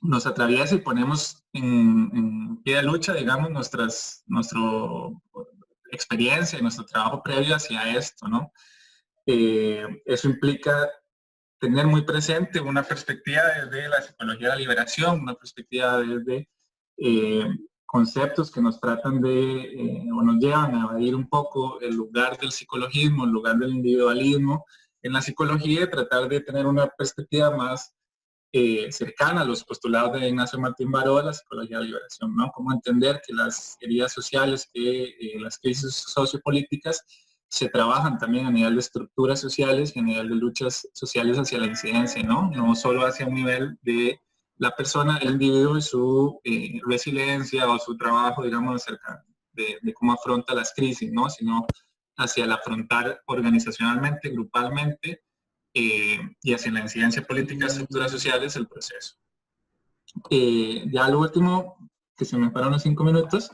nos atraviesa y ponemos en pie de lucha, digamos, nuestra experiencia y nuestro trabajo previo hacia esto, ¿no? Eso implica tener muy presente una perspectiva desde la psicología de la liberación, una perspectiva desde conceptos que nos tratan de, o nos llevan a evadir un poco el lugar del psicologismo, el lugar del individualismo en la psicología y tratar de tener una perspectiva más cercana a los postulados de Ignacio Martín Baró de la psicología de la liberación, ¿no? Cómo entender que las heridas sociales, que las crisis sociopolíticas se trabajan también a nivel de estructuras sociales y a nivel de luchas sociales hacia la incidencia, ¿no? No solo hacia un nivel de la persona, el individuo y su resiliencia o su trabajo, digamos, acerca de cómo afronta las crisis, ¿no? Sino hacia el afrontar organizacionalmente, grupalmente, y hacia la incidencia política de estructuras sociales el proceso. Ya lo último, que se me pararon los 5 minutos,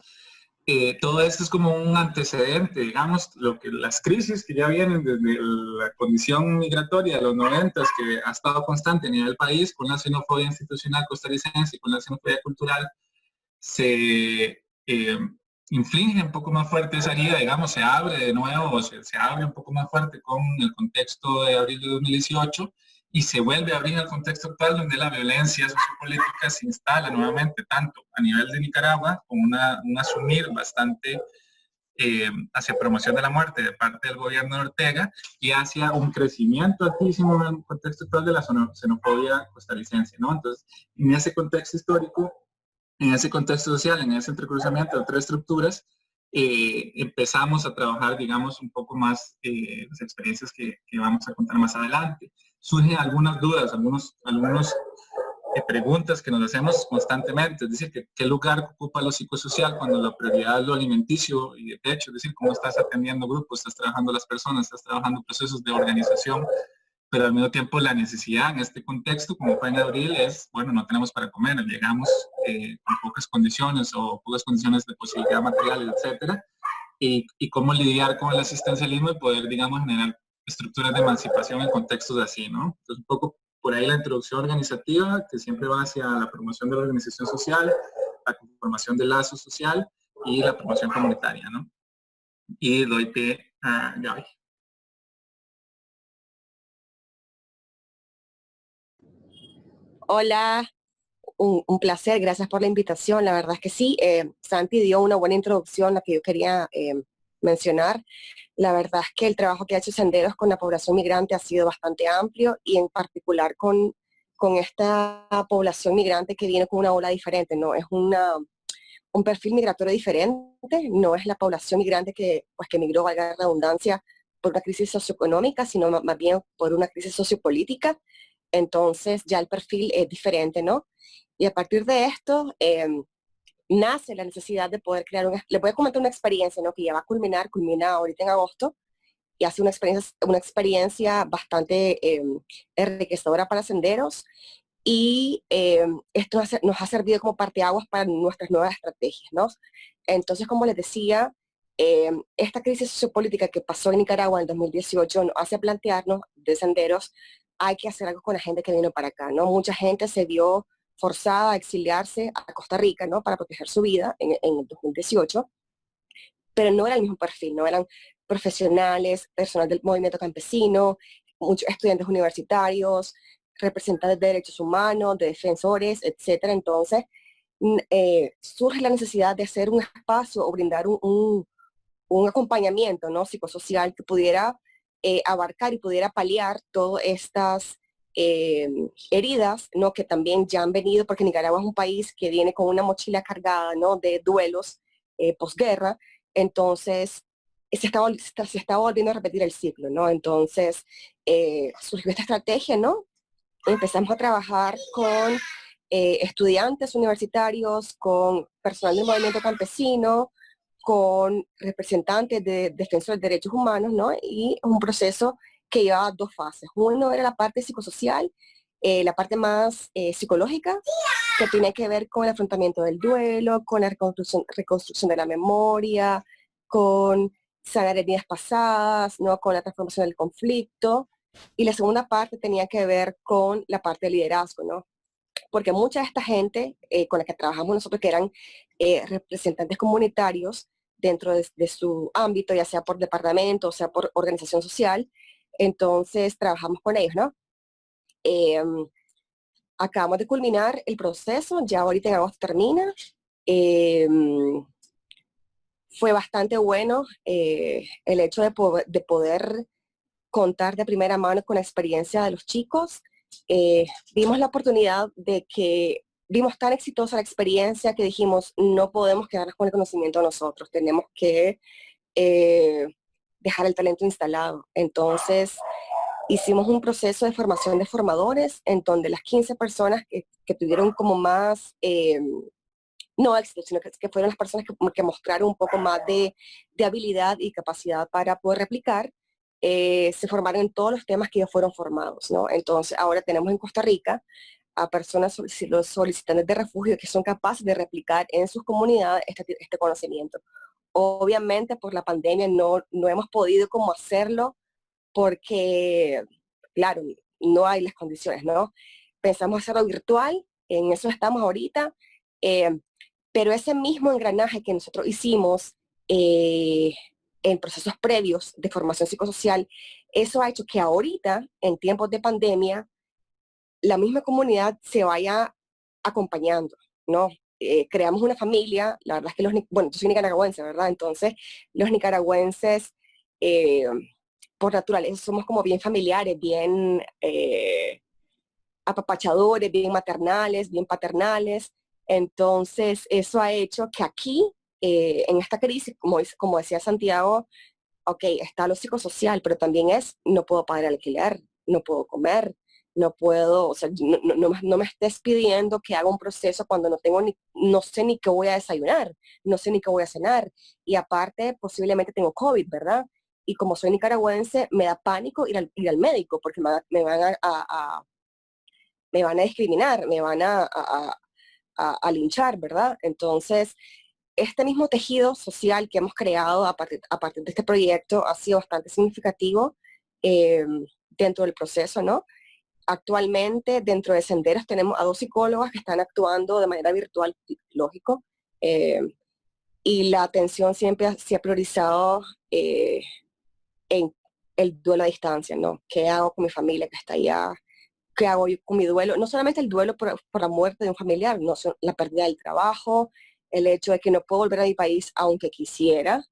todo esto es como un antecedente, digamos, las crisis que ya vienen desde la condición migratoria de los 90, que ha estado constante a nivel del país, con la xenofobia institucional costarricense y con la xenofobia cultural, se inflige un poco más fuerte esa herida, digamos, se abre de nuevo, se abre un poco más fuerte con el contexto de abril de 2018 y se vuelve a abrir en el contexto actual donde la violencia sociopolítica se instala nuevamente, tanto a nivel de Nicaragua, con un asumir bastante hacia promoción de la muerte de parte del gobierno de Ortega y hacia un crecimiento altísimo en el contexto actual de la xenofobia costarricense, ¿no? Entonces, en ese contexto histórico, en ese contexto social, en ese entrecruzamiento de tres estructuras, empezamos a trabajar, digamos, un poco más las experiencias que vamos a contar más adelante. Surgen algunas dudas, algunos preguntas que nos hacemos constantemente, es decir, ¿qué lugar ocupa lo psicosocial cuando la prioridad es lo alimenticio y de techo? Es decir, ¿cómo estás atendiendo grupos, estás trabajando las personas, estás trabajando procesos de organización? Pero al mismo tiempo la necesidad en este contexto, como fue en abril, es, bueno, no tenemos para comer, llegamos con pocas condiciones o pocas condiciones de posibilidad material, etcétera, y cómo lidiar con el asistencialismo y poder, digamos, generar estructuras de emancipación en contextos así, ¿no? Entonces, un poco por ahí la introducción organizativa, que siempre va hacia la promoción de la organización social, la conformación del lazo social y la promoción comunitaria, ¿no? Y doy pie a Gaby. Hola, un placer, gracias por la invitación. La verdad es que sí, Santi dio una buena introducción, la que yo quería mencionar. La verdad es que el trabajo que ha hecho Senderos con la población migrante ha sido bastante amplio y en particular con esta población migrante que viene con una ola diferente, ¿no? Es un perfil migratorio diferente, no es la población migrante que migró, valga la redundancia, por una crisis socioeconómica, sino más bien por una crisis sociopolítica. Entonces ya el perfil es diferente, ¿no? Y a partir de esto, nace la necesidad de poder crear le voy a comentar una experiencia, ¿no? Que ya va a culmina ahorita en agosto, y hace una experiencia bastante enriquecedora para senderos, y esto nos ha servido como parteaguas para nuestras nuevas estrategias, ¿no? Entonces, como les decía, esta crisis sociopolítica que pasó en Nicaragua en el 2018 nos hace plantearnos de senderos, hay que hacer algo con la gente que vino para acá, ¿no? Mucha gente se vio forzada a exiliarse a Costa Rica, ¿no? Para proteger su vida en el 2018, pero no era el mismo perfil, no eran profesionales, personal del movimiento campesino, muchos estudiantes universitarios, representantes de derechos humanos, de defensores, etcétera. Entonces, surge la necesidad de hacer un espacio o brindar un acompañamiento, ¿no? Psicosocial que pudiera abarcar y pudiera paliar todas estas heridas, ¿no? Que también ya han venido, porque Nicaragua es un país que viene con una mochila cargada, ¿no? De duelos posguerra. Entonces, se está volviendo a repetir el ciclo, ¿no? Entonces, surgió esta estrategia, ¿no? Empezamos a trabajar con estudiantes universitarios, con personal del movimiento campesino, con representantes de defensores de derechos humanos, ¿no? Y un proceso que llevaba dos fases. Uno era la parte psicosocial, la parte más psicológica, que tiene que ver con el afrontamiento del duelo, con la reconstrucción de la memoria, con sanar heridas pasadas, ¿no? Con la transformación del conflicto. Y la segunda parte tenía que ver con la parte de liderazgo, ¿no? Porque mucha de esta gente con la que trabajamos nosotros, que eran representantes comunitarios dentro de su ámbito, ya sea por departamento, o sea por organización social, entonces trabajamos con ellos, ¿no? Acabamos de culminar el proceso, ya ahorita en agosto termina. Fue bastante bueno el hecho de poder contar de primera mano con la experiencia de los chicos. Vimos la oportunidad de que vimos tan exitosa la experiencia que dijimos, no podemos quedarnos con el conocimiento nosotros, tenemos que dejar el talento instalado. Entonces, hicimos un proceso de formación de formadores en donde las 15 personas que tuvieron como más, no éxito, sino que fueron las personas que mostraron un poco más de habilidad y capacidad para poder replicar, se formaron en todos los temas que ellos fueron formados, ¿no? Entonces, ahora tenemos en Costa Rica a personas, los solicitantes de refugio, que son capaces de replicar en sus comunidades este conocimiento. Obviamente, por la pandemia no hemos podido como hacerlo porque, claro, no hay las condiciones, ¿no? Pensamos hacerlo virtual, en eso estamos ahorita, pero ese mismo engranaje que nosotros hicimos en procesos previos de formación psicosocial, eso ha hecho que ahorita, en tiempos de pandemia, la misma comunidad se vaya acompañando, ¿no? Creamos una familia, la verdad es que bueno, yo soy nicaragüense, ¿verdad? Entonces, los nicaragüenses, por naturaleza, somos como bien familiares, bien apapachadores, bien maternales, bien paternales. Entonces, eso ha hecho que aquí, en esta crisis, como decía Santiago, ok, está lo psicosocial, pero también no puedo pagar el alquiler, no puedo comer, no puedo, o sea, no me estés pidiendo que haga un proceso cuando no sé ni qué voy a desayunar, no sé ni qué voy a cenar, y aparte posiblemente tengo COVID, ¿verdad? Y como soy nicaragüense, me da pánico ir al médico, porque me van a discriminar, me van a linchar, ¿verdad? Entonces, este mismo tejido social que hemos creado a partir de este proyecto ha sido bastante significativo dentro del proceso, ¿no? Actualmente, dentro de Senderos, tenemos a 2 psicólogas que están actuando de manera virtual, lógico, y la atención siempre se ha priorizado en el duelo a distancia, ¿no? ¿Qué hago con mi familia que está allá? ¿Qué hago yo con mi duelo? No solamente el duelo por la muerte de un familiar, no, la pérdida del trabajo, el hecho de que no puedo volver a mi país aunque quisiera.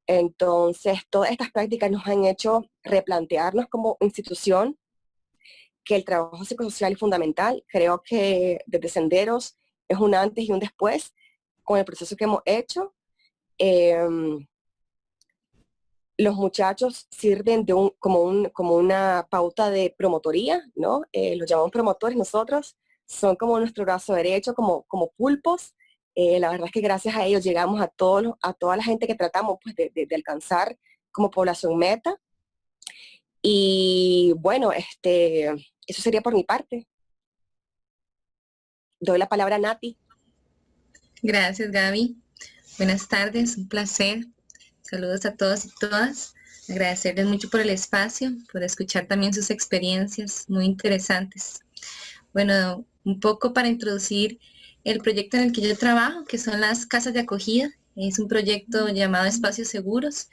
Entonces, todas estas prácticas nos han hecho replantearnos como institución que el trabajo psicosocial es fundamental. Creo que desde Senderos es un antes y un después con el proceso que hemos hecho. Los muchachos sirven como una pauta de promotoría, ¿no? Los llamamos promotores nosotros, son como nuestro brazo derecho, como pulpos, La verdad es que gracias a ellos llegamos a toda la gente que tratamos pues, de alcanzar como población meta. Y bueno, eso sería por mi parte. Doy la palabra a Nati. Gracias, Gaby. Buenas tardes, un placer. Saludos a todos y todas. Agradecerles mucho por el espacio, por escuchar también sus experiencias muy interesantes. Bueno, un poco para introducir el proyecto en el que yo trabajo, que son las casas de acogida. Es un proyecto llamado Espacios Seguros,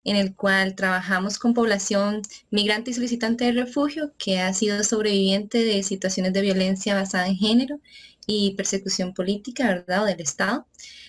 en el cual trabajamos con población migrante y solicitante de refugio que ha sido sobreviviente de situaciones de violencia basada en género y persecución política, ¿verdad?, o del Estado.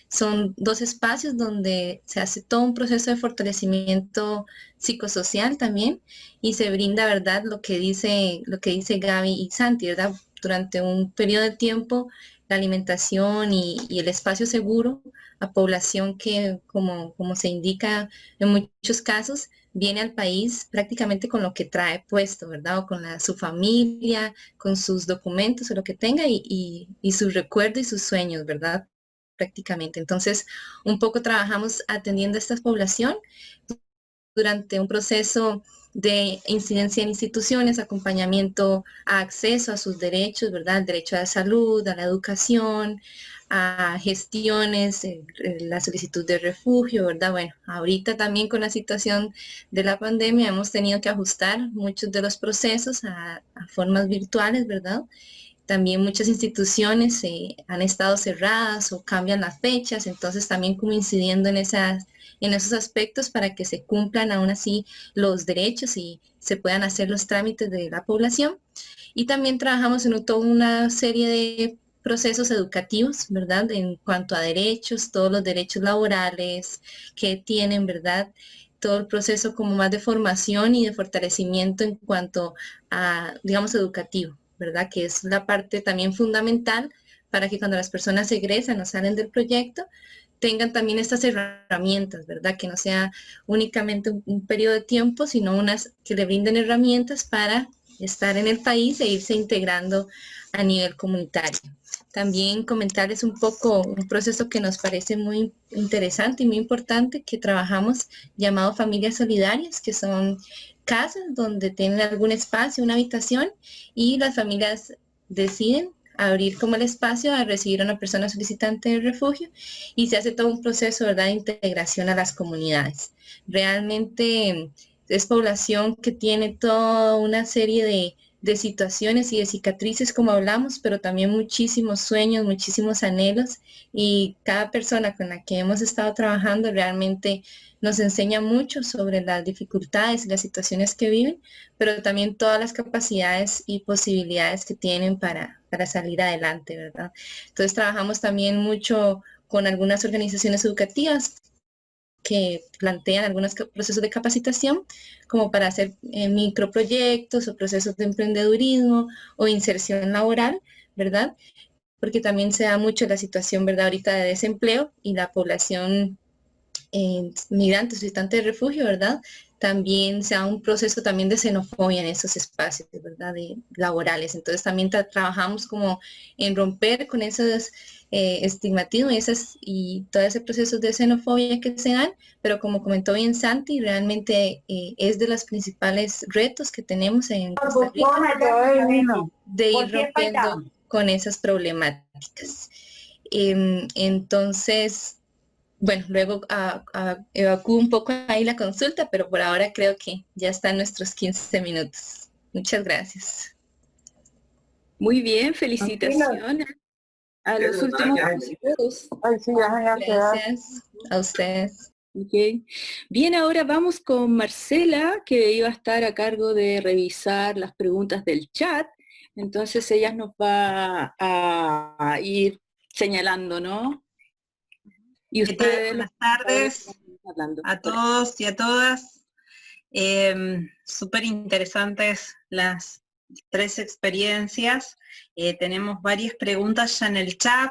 Son 2 espacios donde se hace todo un proceso de fortalecimiento psicosocial también y se brinda, ¿verdad?, lo que dice Gaby y Santi, ¿verdad?, durante un periodo de tiempo, la alimentación y el espacio seguro a población que, como se indica en muchos casos, viene al país prácticamente con lo que trae puesto, ¿verdad? O con su familia, con sus documentos o lo que tenga y sus recuerdos y sus sueños, ¿verdad? Prácticamente. Entonces, un poco trabajamos atendiendo a esta población durante un proceso de incidencia en instituciones, acompañamiento a acceso a sus derechos, ¿verdad? El derecho a la salud, a la educación, a gestiones, la solicitud de refugio, ¿verdad? Bueno, ahorita también con la situación de la pandemia hemos tenido que ajustar muchos de los procesos a formas virtuales, ¿verdad? También muchas instituciones han estado cerradas o cambian las fechas, entonces también como incidiendo en esos aspectos para que se cumplan aún así los derechos y se puedan hacer los trámites de la población. Y también trabajamos en toda una serie de procesos educativos, ¿verdad? En cuanto a derechos, todos los derechos laborales que tienen, ¿verdad? Todo el proceso como más de formación y de fortalecimiento en cuanto a, digamos, educativo, ¿verdad? Que es la parte también fundamental para que cuando las personas egresan o salen del proyecto, tengan también estas herramientas, ¿verdad? Que no sea únicamente un periodo de tiempo, sino unas que le brinden herramientas para estar en el país e irse integrando a nivel comunitario. También comentarles un poco un proceso que nos parece muy interesante y muy importante que trabajamos llamado Familias Solidarias, que son casas donde tienen algún espacio, una habitación, y las familias deciden abrir como el espacio a recibir a una persona solicitante de refugio y se hace todo un proceso, ¿verdad?, de integración a las comunidades. Realmente es población que tiene toda una serie de situaciones y de cicatrices, como hablamos, pero también muchísimos sueños, muchísimos anhelos, y cada persona con la que hemos estado trabajando realmente nos enseña mucho sobre las dificultades y las situaciones que viven, pero también todas las capacidades y posibilidades que tienen para salir adelante, ¿verdad? Entonces trabajamos también mucho con algunas organizaciones educativas que plantean algunos procesos de capacitación como para hacer microproyectos o procesos de emprendedurismo o inserción laboral, ¿verdad? Porque también se da mucho la situación, ¿verdad?, ahorita de desempleo y la población migrantes, solicitantes de refugio, ¿verdad? También se da un proceso también de xenofobia en esos espacios, ¿verdad?, laborales. Entonces también trabajamos como en romper con esos estigmatismos y todo ese proceso de xenofobia que se dan, pero como comentó bien Santi, realmente es de los principales retos que tenemos en Costa Rica de ir rompiendo con esas problemáticas. Entonces, bueno, luego evacúo un poco ahí la consulta, pero por ahora creo que ya están nuestros 15 minutos. Muchas gracias. Muy bien, felicitaciones a los últimos minutos. Gracias a ustedes. Okay. Bien, ahora vamos con Marcela, que iba a estar a cargo de revisar las preguntas del chat. Entonces ella nos va a ir señalando, ¿no? Y ustedes, buenas tardes a todos y a todas. Súper interesantes las 3 experiencias. Tenemos varias preguntas ya en el chat.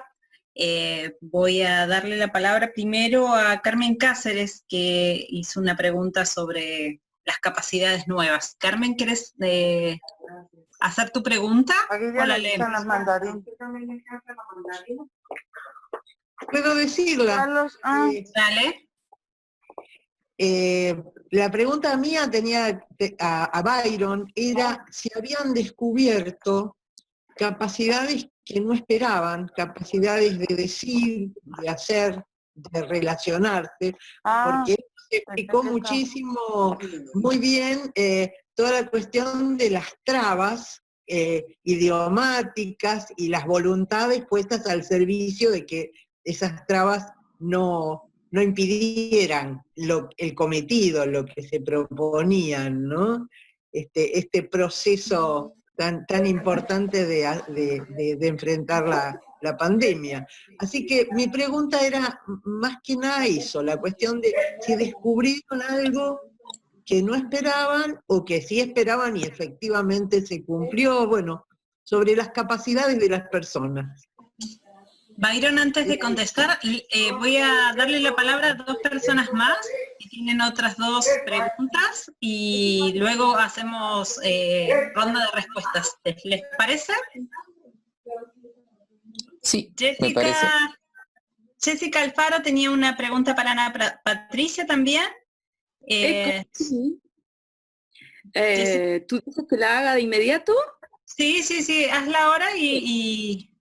Voy a darle la palabra primero a Carmen Cáceres, que hizo una pregunta sobre las capacidades nuevas. Carmen, ¿quieres hacer tu pregunta? Aquí ya la leemos. puedo decirla. Carlos, Dale. La pregunta mía tenía a Byron, era si habían descubierto capacidades que no esperaban, capacidades de decir, de hacer, de relacionarse, porque él se explicó muchísimo, muy bien, toda la cuestión de las trabas idiomáticas y las voluntades puestas al servicio de que esas trabas no impidieran el cometido, lo que se proponían, ¿no? Este proceso tan importante de enfrentar la pandemia. Así que mi pregunta era más que nada eso, la cuestión de si descubrieron algo que no esperaban o que sí esperaban y efectivamente se cumplió, bueno, sobre las capacidades de las personas. Byron, antes de contestar, voy a darle la palabra a 2 personas más que tienen otras 2 preguntas y luego hacemos ronda de respuestas. ¿Les parece? Sí, me parece. Jessica Alfaro tenía una pregunta para Ana Patricia también. Sí. ¿Tú dices que la haga de inmediato? Sí, hazla ahora y...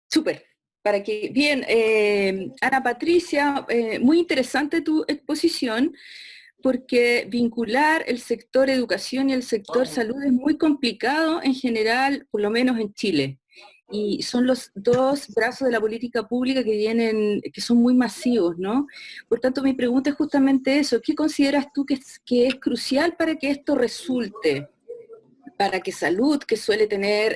Súper. Para que, bien, Ana Patricia, muy interesante tu exposición, porque vincular el sector educación y el sector salud es muy complicado en general, por lo menos en Chile. Y son los 2 brazos de la política pública que son muy masivos, ¿no? Por tanto, mi pregunta es justamente eso. ¿Qué consideras tú que es crucial para que esto resulte? Para que salud, que suele tener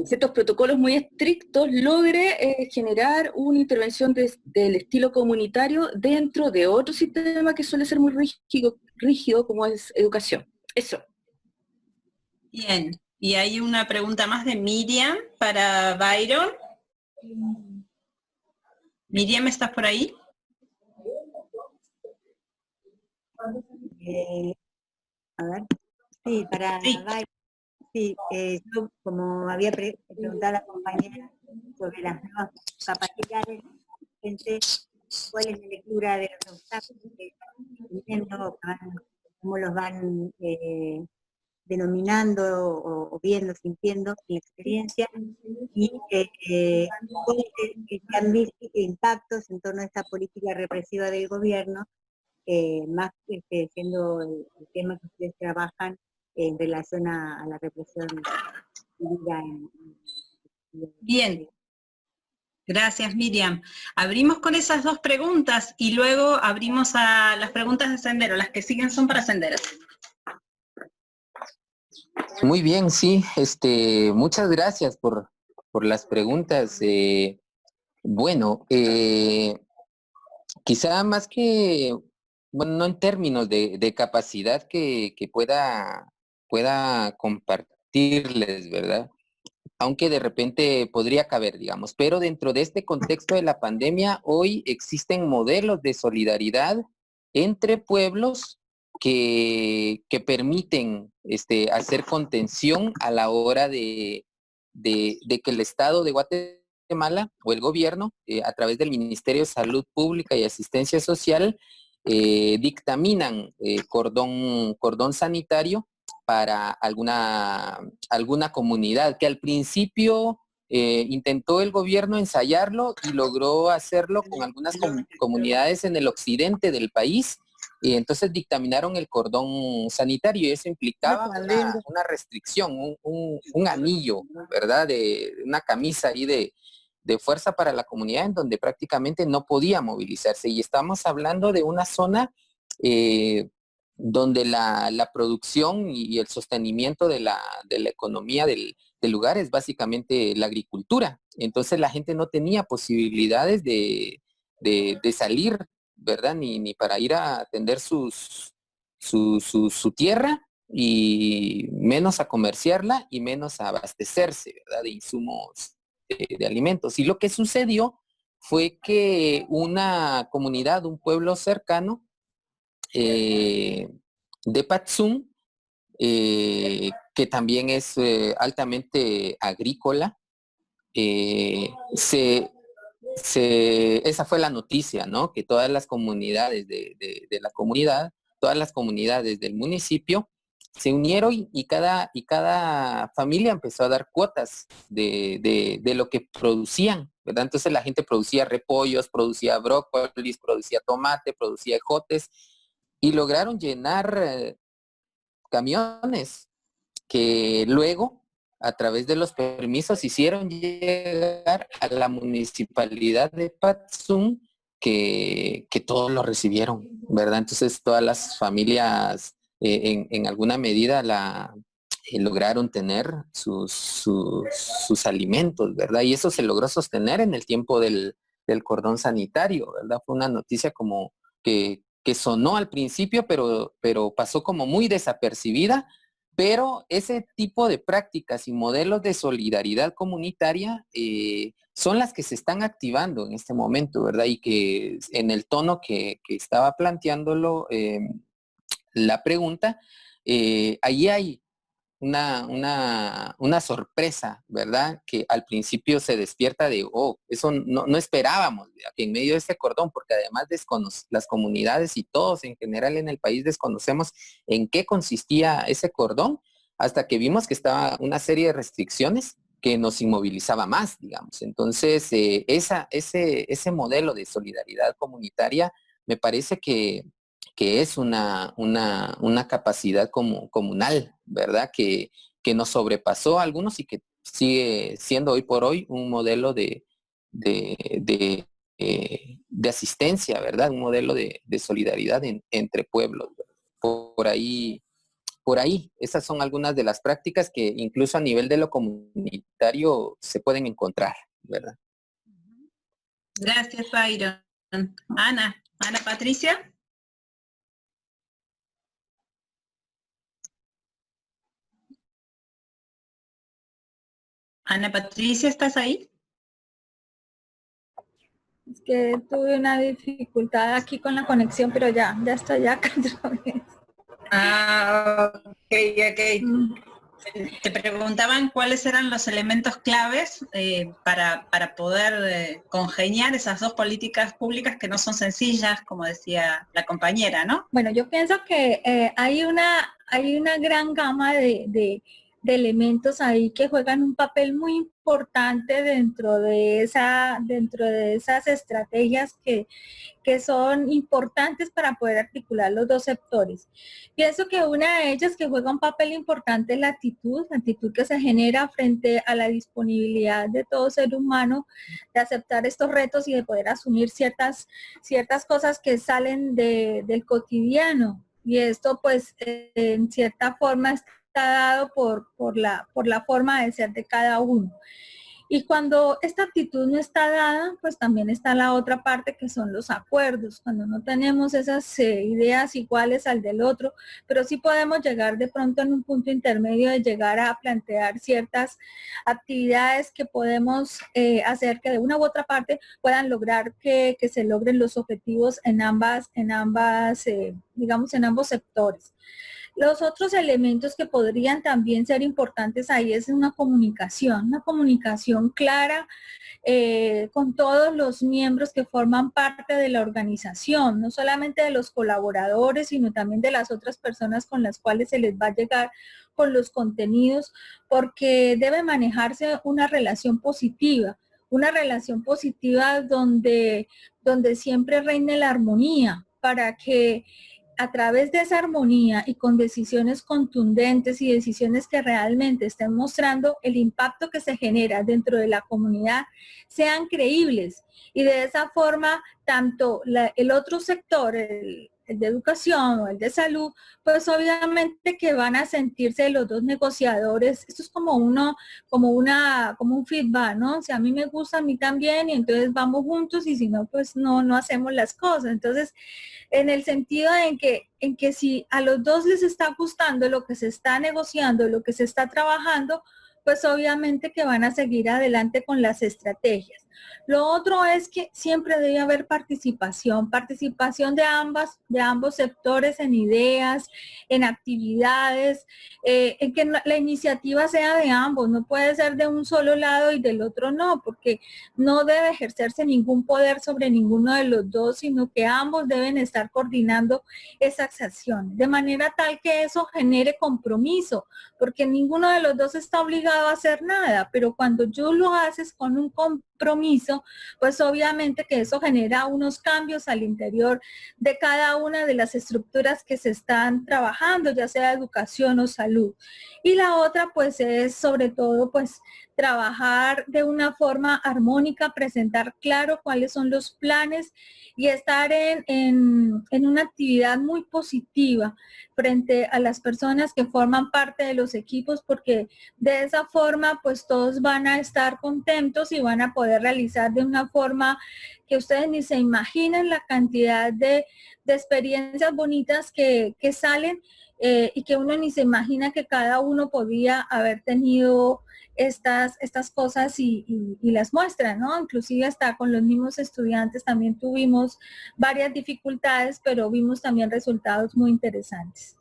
ciertos protocolos muy estrictos, logre generar una intervención del estilo comunitario dentro de otro sistema que suele ser muy rígido como es educación. Eso. Bien, y hay una pregunta más de Miriam para Byron. Miriam, ¿estás por ahí? A ver. Sí, para Byron. Sí, yo como había preguntado a la compañera sobre las nuevas capacidades, pensé cuál es la lectura de los obstáculos que están teniendo, cómo los van denominando o viendo, sintiendo en la experiencia, y cuáles se han visto impactos en torno a esta política represiva del gobierno, más siendo el tema que ustedes trabajan en relación a la represión. Bien, gracias Miriam. Abrimos con esas 2 preguntas y luego abrimos a las preguntas de Sendero. Las que siguen son para Sendero. Muy bien, sí, muchas gracias por las preguntas. Bueno, quizá más que, bueno, no en términos de capacidad que pueda compartirles, ¿verdad? Aunque de repente podría caber, digamos, pero dentro de este contexto de la pandemia, hoy existen modelos de solidaridad entre pueblos que permiten hacer contención a la hora de que el Estado de Guatemala o el gobierno, a través del Ministerio de Salud Pública y Asistencia Social, dictaminan cordón sanitario para alguna comunidad, que al principio intentó el gobierno ensayarlo y logró hacerlo con algunas comunidades en el occidente del país, y entonces dictaminaron el cordón sanitario, y eso implicaba una restricción, un anillo, ¿verdad? De una camisa ahí de fuerza para la comunidad, en donde prácticamente no podía movilizarse. Y estamos hablando de una zona donde la producción y el sostenimiento de la economía del lugar es básicamente la agricultura. Entonces la gente no tenía posibilidades de salir, ¿verdad? Ni para ir a atender su tierra, y menos a comerciarla y menos a abastecerse, ¿verdad? De insumos de alimentos. Y lo que sucedió fue que una comunidad, un pueblo cercano, de Patzum, que también es altamente agrícola, se esa fue la noticia, ¿no? Que todas las comunidades de la comunidad, todas las comunidades del municipio se unieron y cada familia empezó a dar cuotas de lo que producían, ¿verdad? Entonces la gente producía repollos, producía brócolis, producía tomate, producía ejotes y lograron llenar camiones que luego, a través de los permisos, hicieron llegar a la municipalidad de Patzum que todos lo recibieron, ¿verdad? Entonces todas las familias en alguna medida lograron tener sus alimentos, ¿verdad? Y eso se logró sostener en el tiempo del cordón sanitario, ¿verdad? Fue una noticia como que sonó al principio, pero pasó como muy desapercibida, pero ese tipo de prácticas y modelos de solidaridad comunitaria son las que se están activando en este momento, ¿verdad? Y que en el tono que estaba planteándolo la pregunta, ahí hay una sorpresa, ¿verdad? Que al principio se despierta de, eso no esperábamos, ¿verdad? Que en medio de este cordón, porque además las comunidades y todos en general en el país desconocemos en qué consistía ese cordón, hasta que vimos que estaba una serie de restricciones que nos inmovilizaba más, digamos. Entonces, ese modelo de solidaridad comunitaria me parece que es una capacidad comunal, ¿verdad? Que nos sobrepasó a algunos y que sigue siendo hoy por hoy un modelo de asistencia, ¿verdad? Un modelo de solidaridad entre pueblos, ¿verdad? Por ahí, esas son algunas de las prácticas que incluso a nivel de lo comunitario se pueden encontrar, ¿verdad? Gracias, Byron. Ana Patricia. Ana Patricia, ¿estás ahí? Es que tuve una dificultad aquí con la conexión, pero ya estoy acá otra vez. Ok. Te preguntaban cuáles eran los elementos claves para poder congeniar esas dos políticas públicas que no son sencillas, como decía la compañera, ¿no? Bueno, yo pienso que hay una gran gama de elementos ahí que juegan un papel muy importante dentro de esas estrategias que son importantes para poder articular los dos sectores. Pienso que una de ellas que juega un papel importante es la actitud que se genera frente a la disponibilidad de todo ser humano de aceptar estos retos y de poder asumir ciertas cosas que salen del cotidiano. Y esto pues en cierta forma está dado por la forma de ser de cada uno. Y cuando esta actitud no está dada, pues también está la otra parte que son los acuerdos, cuando no tenemos esas ideas iguales al del otro, pero sí podemos llegar de pronto en un punto intermedio de llegar a plantear ciertas actividades que podemos hacer que de una u otra parte puedan lograr que se logren los objetivos en ambos sectores. Los otros elementos que podrían también ser importantes ahí es una comunicación clara con todos los miembros que forman parte de la organización, no solamente de los colaboradores, sino también de las otras personas con las cuales se les va a llegar con los contenidos, porque debe manejarse una relación positiva donde siempre reine la armonía, para que a través de esa armonía y con decisiones contundentes y decisiones que realmente estén mostrando el impacto que se genera dentro de la comunidad sean creíbles. Y de esa forma, tanto el otro sector, el de educación o el de salud, pues obviamente que van a sentirse los dos negociadores. Esto es como un feedback, ¿no? Si a mí me gusta, a mí también, y entonces vamos juntos, y si no, pues no hacemos las cosas. Entonces, en el sentido en que si a los dos les está gustando lo que se está negociando, lo que se está trabajando, pues obviamente que van a seguir adelante con las estrategias. Lo otro es que siempre debe haber participación de ambos sectores en ideas, en actividades, en que la iniciativa sea de ambos, no puede ser de un solo lado y del otro no, porque no debe ejercerse ningún poder sobre ninguno de los dos, sino que ambos deben estar coordinando esas acciones, de manera tal que eso genere compromiso, porque ninguno de los dos está obligado a hacer nada, pero cuando tú lo haces con un compromiso, pues obviamente que eso genera unos cambios al interior de cada una de las estructuras que se están trabajando, ya sea educación o salud. Y la otra pues es sobre todo pues trabajar de una forma armónica, presentar claro cuáles son los planes y estar en una actividad muy positiva frente a las personas que forman parte de los equipos, porque de esa forma pues todos van a estar contentos y van a poder realizar de una forma que ustedes ni se imaginan la cantidad de experiencias bonitas que salen y que uno ni se imagina que cada uno podía haber tenido estas cosas y las muestran, ¿no? Inclusive hasta con los mismos estudiantes también tuvimos varias dificultades, pero vimos también resultados muy interesantes.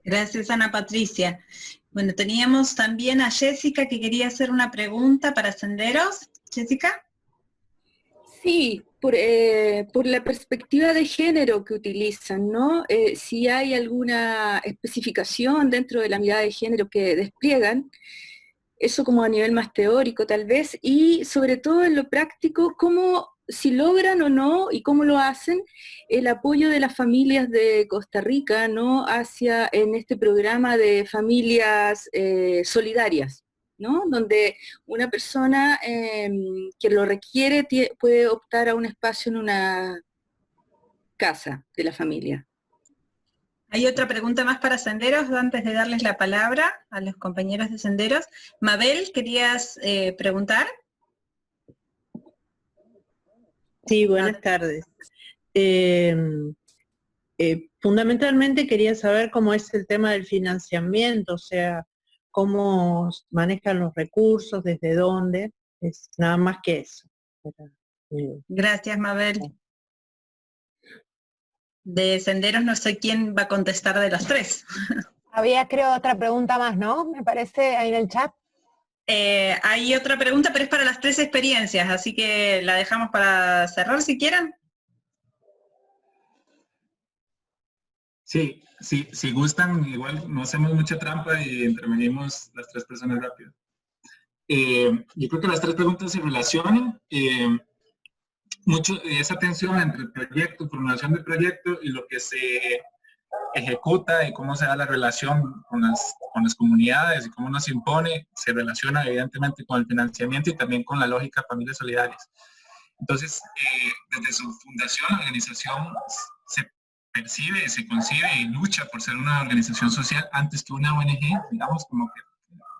Gracias, Ana Patricia. Bueno, teníamos también a Jessica que quería hacer una pregunta para Senderos. Jessica. Sí, por la perspectiva de género que utilizan, ¿no? Si hay alguna especificación dentro de la mirada de género que despliegan, eso como a nivel más teórico tal vez, y sobre todo en lo práctico, cómo, si logran o no, y cómo lo hacen, el apoyo de las familias de Costa Rica, ¿no? En este programa de familias solidarias, ¿no? Donde una persona que lo requiere puede optar a un espacio en una casa de la familia. Hay otra pregunta más para Senderos antes de darles la palabra a los compañeros de Senderos. Mabel, ¿querías preguntar? Sí, buenas tardes. Fundamentalmente quería saber cómo es el tema del financiamiento, o sea, cómo manejan los recursos, desde dónde, es nada más que eso. Gracias, Mabel. De Senderos no sé quién va a contestar de los tres. Había creo otra pregunta más, ¿no? Me parece ahí en el chat. Hay otra pregunta, pero es para las tres experiencias, así que la dejamos para cerrar si quieren. Sí, si gustan, igual no hacemos mucha trampa y intervenimos las tres personas rápido. Yo creo que las tres preguntas se relacionan. Mucho esa tensión entre el proyecto, formulación del proyecto y lo que se ejecuta y cómo se da la relación con las comunidades y cómo nos impone, se relaciona evidentemente con el financiamiento y también con la lógica de familias solidarias. Entonces, desde su fundación, la organización se percibe, se concibe y lucha por ser una organización social antes que una ONG, digamos, como que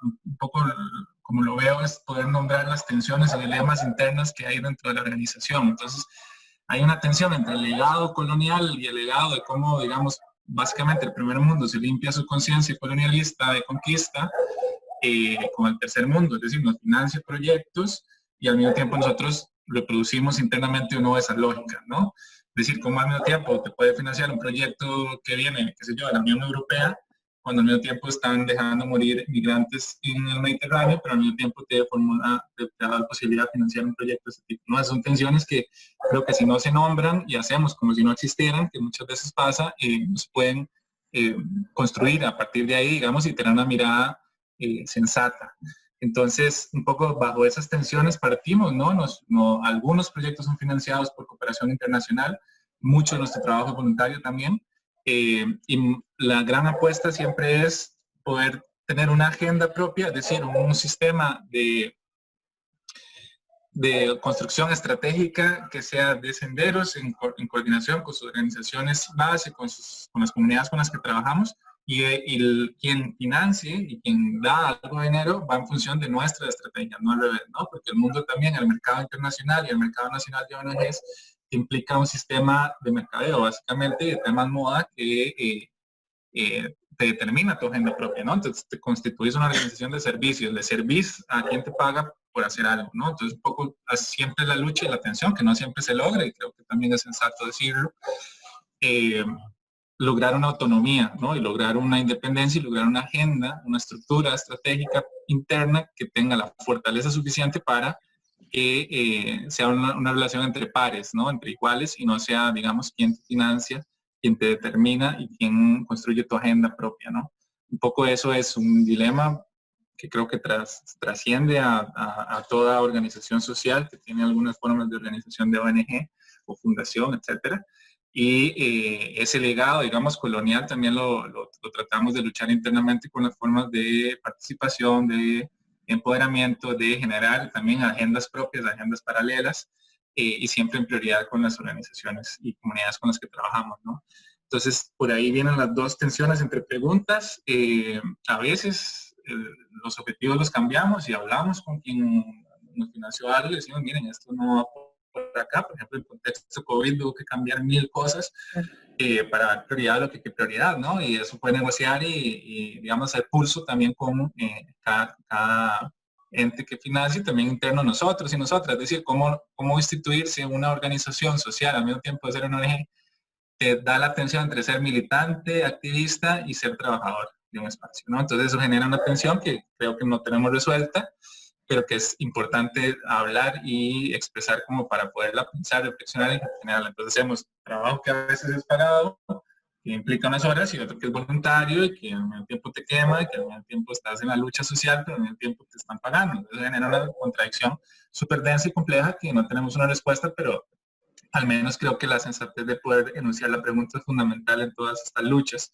un poco como lo veo es poder nombrar las tensiones y dilemas internas que hay dentro de la organización. Entonces, hay una tensión entre el legado colonial y el legado de cómo, digamos, básicamente el primer mundo se limpia su conciencia colonialista de conquista con el tercer mundo, es decir, nos financia proyectos y al mismo tiempo nosotros reproducimos internamente o no esa lógica, ¿no? Es decir, como al mismo tiempo te puede financiar un proyecto que viene, qué sé yo, de la Unión Europea, cuando al mismo tiempo están dejando morir migrantes en el Mediterráneo, pero al mismo tiempo te da la posibilidad de financiar un proyecto de ese tipo, ¿no? Son tensiones que creo que si no se nombran y hacemos como si no existieran, que muchas veces pasa, no se pueden construir a partir de ahí, digamos, y tener una mirada sensata. Entonces, un poco bajo esas tensiones partimos, ¿no? Algunos proyectos son financiados por cooperación internacional, mucho de nuestro trabajo es voluntario también, y la gran apuesta siempre es poder tener una agenda propia, es decir, un sistema de construcción estratégica que sea de Senderos en coordinación con sus organizaciones base, con las comunidades con las que trabajamos, y quien financie y quien da algo de dinero va en función de nuestra estrategia, no al revés, ¿no? Porque el mundo también, el mercado internacional y el mercado nacional de ONGs implica un sistema de mercadeo, básicamente, de temas moda que te determina tu agenda propia, ¿no? Entonces te constituís una organización de servicios, de servicio a quien te paga por hacer algo, ¿no? Entonces un poco siempre la lucha y la tensión, que no siempre se logra, y creo que también es sensato decirlo, lograr una autonomía, ¿no? Y lograr una independencia y lograr una agenda, una estructura estratégica interna que tenga la fortaleza suficiente para que sea una relación entre pares, ¿no? Entre iguales, y no sea, digamos, quien te financia, quien te determina y quien construye tu agenda propia, ¿no? Un poco eso es un dilema que creo que trasciende a toda organización social, que tiene algunas formas de organización de ONG o fundación, etcétera. Y ese legado, digamos, colonial también lo tratamos de luchar internamente con las formas de participación, de empoderamiento, de generar también agendas propias, agendas paralelas, y siempre en prioridad con las organizaciones y comunidades con las que trabajamos, ¿no? Entonces, por ahí vienen las dos tensiones entre preguntas. A veces los objetivos los cambiamos y hablamos con quien nos financió algo y decimos, miren, esto no va por acá. Por ejemplo, en el contexto COVID hubo que cambiar 1000 cosas para dar prioridad a lo que es prioridad, ¿no? Y eso fue negociar y digamos, hacer pulso también con cada ente que financia y también interno nosotros y nosotras. Es decir, cómo instituirse una organización social al mismo tiempo de ser una ONG, te da la tensión entre ser militante, activista y ser trabajador de un espacio, ¿no? Entonces eso genera una tensión que creo que no tenemos resuelta, pero que es importante hablar y expresar como para poderla pensar, reflexionar y generarla. Entonces hacemos trabajo que a veces es pagado, que implica unas horas, y otro que es voluntario y que al mismo tiempo te quema y que al mismo tiempo estás en la lucha social, pero al mismo tiempo te están pagando. Entonces genera una contradicción súper densa y compleja que no tenemos una respuesta, pero al menos creo que la sensatez de poder enunciar la pregunta es fundamental en todas estas luchas.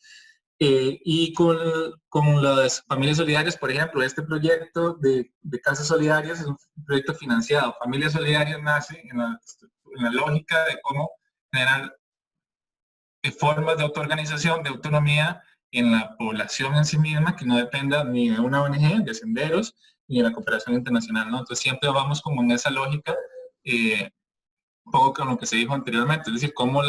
Y con las familias solidarias, por ejemplo, este proyecto de casas solidarias es un proyecto financiado. Familias solidarias nace en la lógica de cómo generar formas de autoorganización, de autonomía en la población en sí misma, que no dependa ni de una ONG, de senderos, ni de la cooperación internacional, ¿no? Entonces siempre vamos como en esa lógica, un poco con lo que se dijo anteriormente, es decir, cómo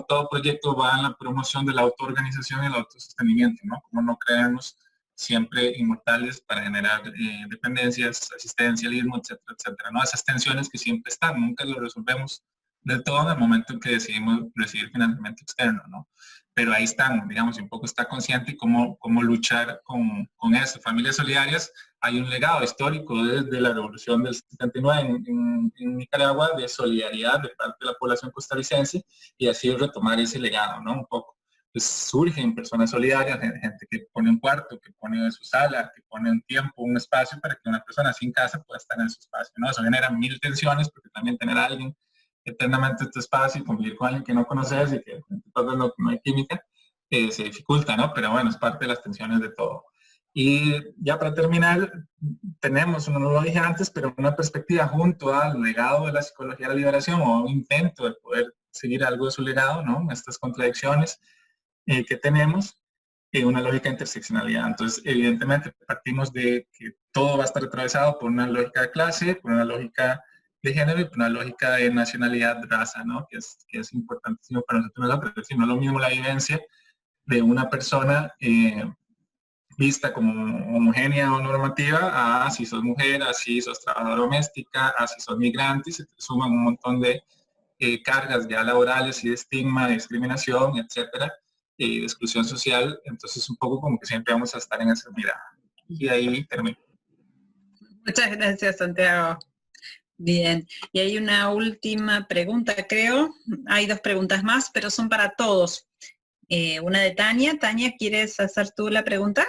todo proyecto va en la promoción de la autoorganización y el autosostenimiento, ¿no? Cómo no crearnos siempre inmortales para generar dependencias, asistencialismo, etcétera, etcétera, ¿no? Esas tensiones que siempre están, nunca lo resolvemos del todo en el momento en que decidimos recibir financiamiento externo, ¿no? Pero ahí están, digamos, y un poco está consciente y cómo luchar con eso. Familias solidarias, hay un legado histórico desde la revolución del 79 en Nicaragua de solidaridad de parte de la población costarricense, y así retomar ese legado, ¿no? Un poco. Pues surgen personas solidarias, gente que pone un cuarto, que pone su sala, que pone un tiempo, un espacio para que una persona sin casa pueda estar en su espacio, ¿no? Eso genera 1000 tensiones, porque también tener a alguien eternamente en tu espacio y convivir con alguien que no conoces y que no hay química, se dificulta, ¿no? Pero bueno, es parte de las tensiones de todo. Y ya para terminar, tenemos, no lo dije antes, pero una perspectiva junto al legado de la psicología de la liberación, o un intento de poder seguir algo de su legado, ¿no? Estas contradicciones que tenemos, una lógica de interseccionalidad. Entonces, evidentemente, partimos de que todo va a estar atravesado por una lógica de clase, por una lógica de género y por una lógica de nacionalidad, raza, ¿no? Que es importantísimo para nosotros, pero si no es lo mismo la vivencia de una persona vista como homogénea o normativa, a si sos mujer, a si sos trabajadora doméstica, a si sos migrante, y se te suman un montón de cargas ya laborales y de estigma, de discriminación, etcétera, de exclusión social. Entonces un poco como que siempre vamos a estar en esa mirada. Y ahí termino. Muchas gracias, Santiago. Bien, y hay una última pregunta, creo. Hay 2 preguntas más, pero son para todos. Una de Tania. Tania, ¿quieres hacer tú la pregunta?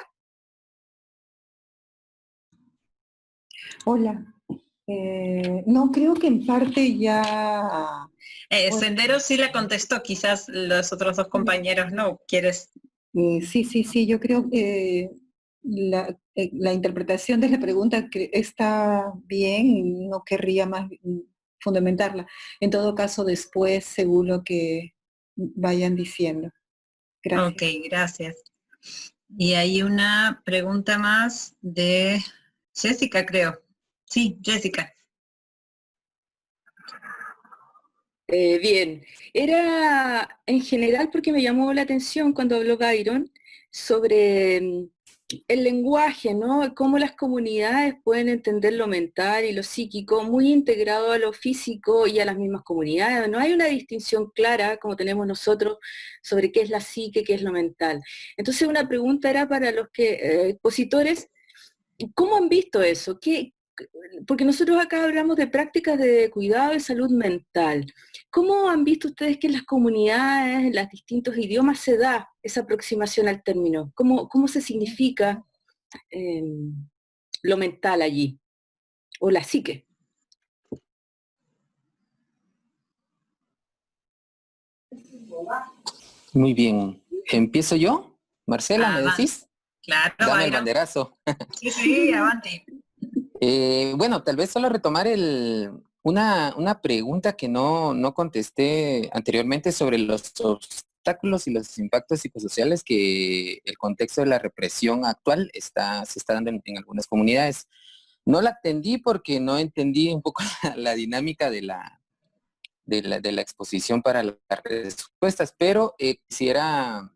Hola. No, creo que en parte ya... Sendero sí la contestó, quizás los otros 2 compañeros no. ¿Quieres? Sí, yo creo que la interpretación de la pregunta está bien, no querría más fundamentarla. En todo caso, después, según lo que vayan diciendo. Gracias. Ok, gracias. Y hay una pregunta más de Jessica, creo. Sí, Jessica. Bien, era en general porque me llamó la atención cuando habló Byron sobre el lenguaje, ¿no? Cómo las comunidades pueden entender lo mental y lo psíquico muy integrado a lo físico y a las mismas comunidades. No hay una distinción clara, como tenemos nosotros, sobre qué es la psique, qué es lo mental. Entonces una pregunta era para los expositores, ¿cómo han visto eso? Porque nosotros acá hablamos de prácticas de cuidado de salud mental. ¿Cómo han visto ustedes que en las comunidades, en los distintos idiomas, se da esa aproximación al término? ¿Cómo se significa lo mental allí? O la psique. Muy bien. ¿Empiezo yo? Marcela, ¿me decís? Claro, Dame el banderazo. Sí, avante. Bueno, tal vez solo retomar una pregunta que no contesté anteriormente sobre los obstáculos y los impactos psicosociales que el contexto de la represión actual se está dando en algunas comunidades. No la atendí porque no entendí un poco la dinámica de la exposición para las respuestas, pero quisiera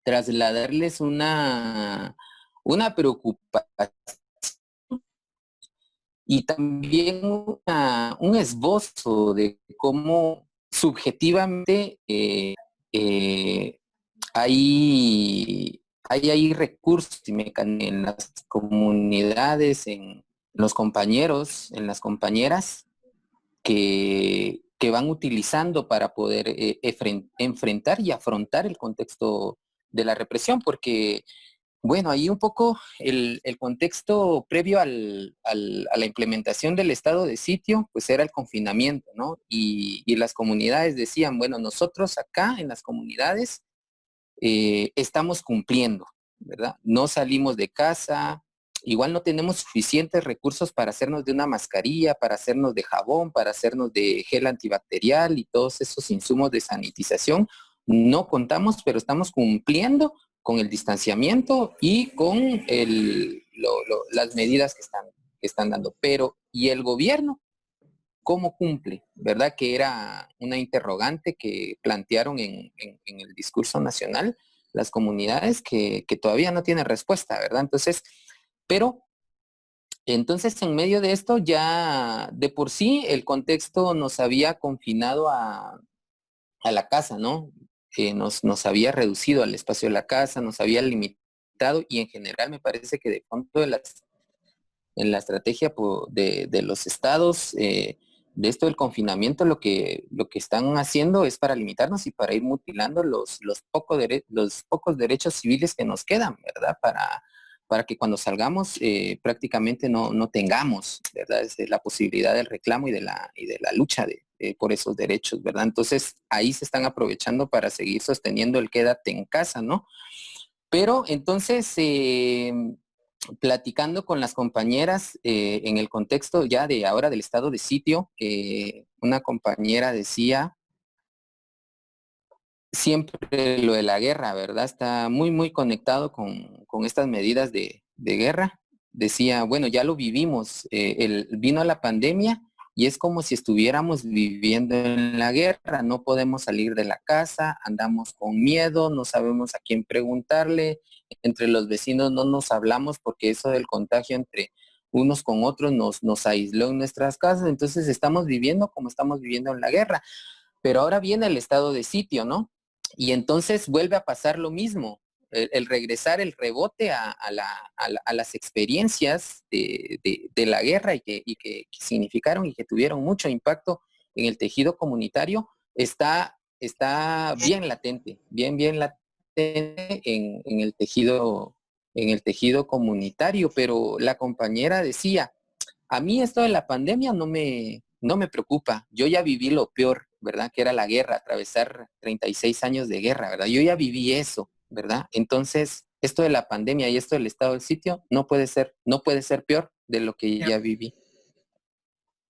trasladarles una preocupación y también un esbozo de cómo subjetivamente hay recursos y mecanismos en las comunidades, en los compañeros, en las compañeras, que van utilizando para poder enfrentar y afrontar el contexto de la represión, porque bueno, ahí un poco el contexto previo a la implementación del estado de sitio, pues era el confinamiento, ¿no? Y las comunidades decían, bueno, nosotros acá en las comunidades estamos cumpliendo, ¿verdad? No salimos de casa, igual no tenemos suficientes recursos para hacernos de una mascarilla, para hacernos de jabón, para hacernos de gel antibacterial y todos esos insumos de sanitización. No contamos, pero estamos cumpliendo con el distanciamiento y con las medidas que están dando. Pero, ¿y el gobierno? ¿Cómo cumple? ¿Verdad? Que era una interrogante que plantearon en el discurso nacional las comunidades que todavía no tienen respuesta, ¿verdad? Entonces, en medio de esto ya de por sí el contexto nos había confinado a la casa, ¿no? Nos había reducido al espacio de la casa, nos había limitado y en general me parece que de fondo en la estrategia de los estados, de esto del confinamiento, lo que están haciendo es para limitarnos y para ir mutilando los pocos derechos civiles que nos quedan, ¿verdad? Para que cuando salgamos prácticamente no tengamos, ¿verdad? La posibilidad del reclamo y de la lucha por esos derechos, ¿verdad? Entonces ahí se están aprovechando para seguir sosteniendo el quédate en casa, ¿no? Pero entonces, platicando con las compañeras en el contexto ya de ahora del estado de sitio, una compañera decía, siempre lo de la guerra, ¿verdad? Está muy, muy conectado con estas medidas de guerra. Decía, bueno, ya lo vivimos, vino la pandemia y es como si estuviéramos viviendo en la guerra, no podemos salir de la casa, andamos con miedo, no sabemos a quién preguntarle, entre los vecinos no nos hablamos porque eso del contagio entre unos con otros nos aisló en nuestras casas, entonces estamos viviendo como estamos viviendo en la guerra. Pero ahora viene el estado de sitio, ¿no? Y entonces vuelve a pasar lo mismo, el regresar, el rebote a las experiencias de la guerra y que significaron y que tuvieron mucho impacto en el tejido comunitario, está bien latente, bien latente en el tejido comunitario. Pero la compañera decía, a mí esto de la pandemia no me preocupa. Yo ya viví lo peor, ¿verdad? Que era la guerra, atravesar 36 años de guerra, ¿verdad? Yo ya viví eso, ¿verdad? Entonces, esto de la pandemia y esto del estado del sitio no puede ser peor de lo que ya viví.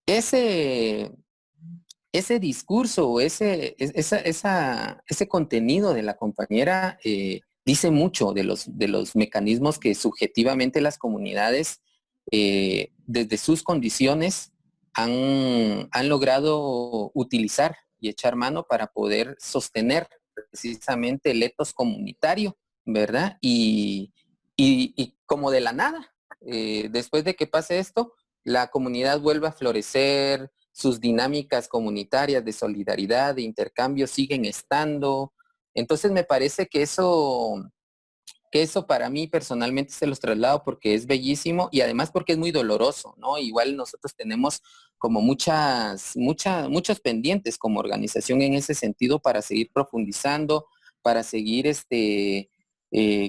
Ese discurso o ese contenido de la compañera dice mucho de los mecanismos que subjetivamente las comunidades desde sus condiciones han logrado utilizar y echar mano para poder sostener precisamente el etos comunitario, ¿verdad? Y y como de la nada, después de que pase esto, la comunidad vuelve a florecer, sus dinámicas comunitarias de solidaridad, de intercambio siguen estando. Entonces me parece que eso para mí personalmente se los traslado porque es bellísimo y además porque es muy doloroso, ¿no? Igual nosotros tenemos como muchos pendientes como organización en ese sentido para seguir profundizando, para seguir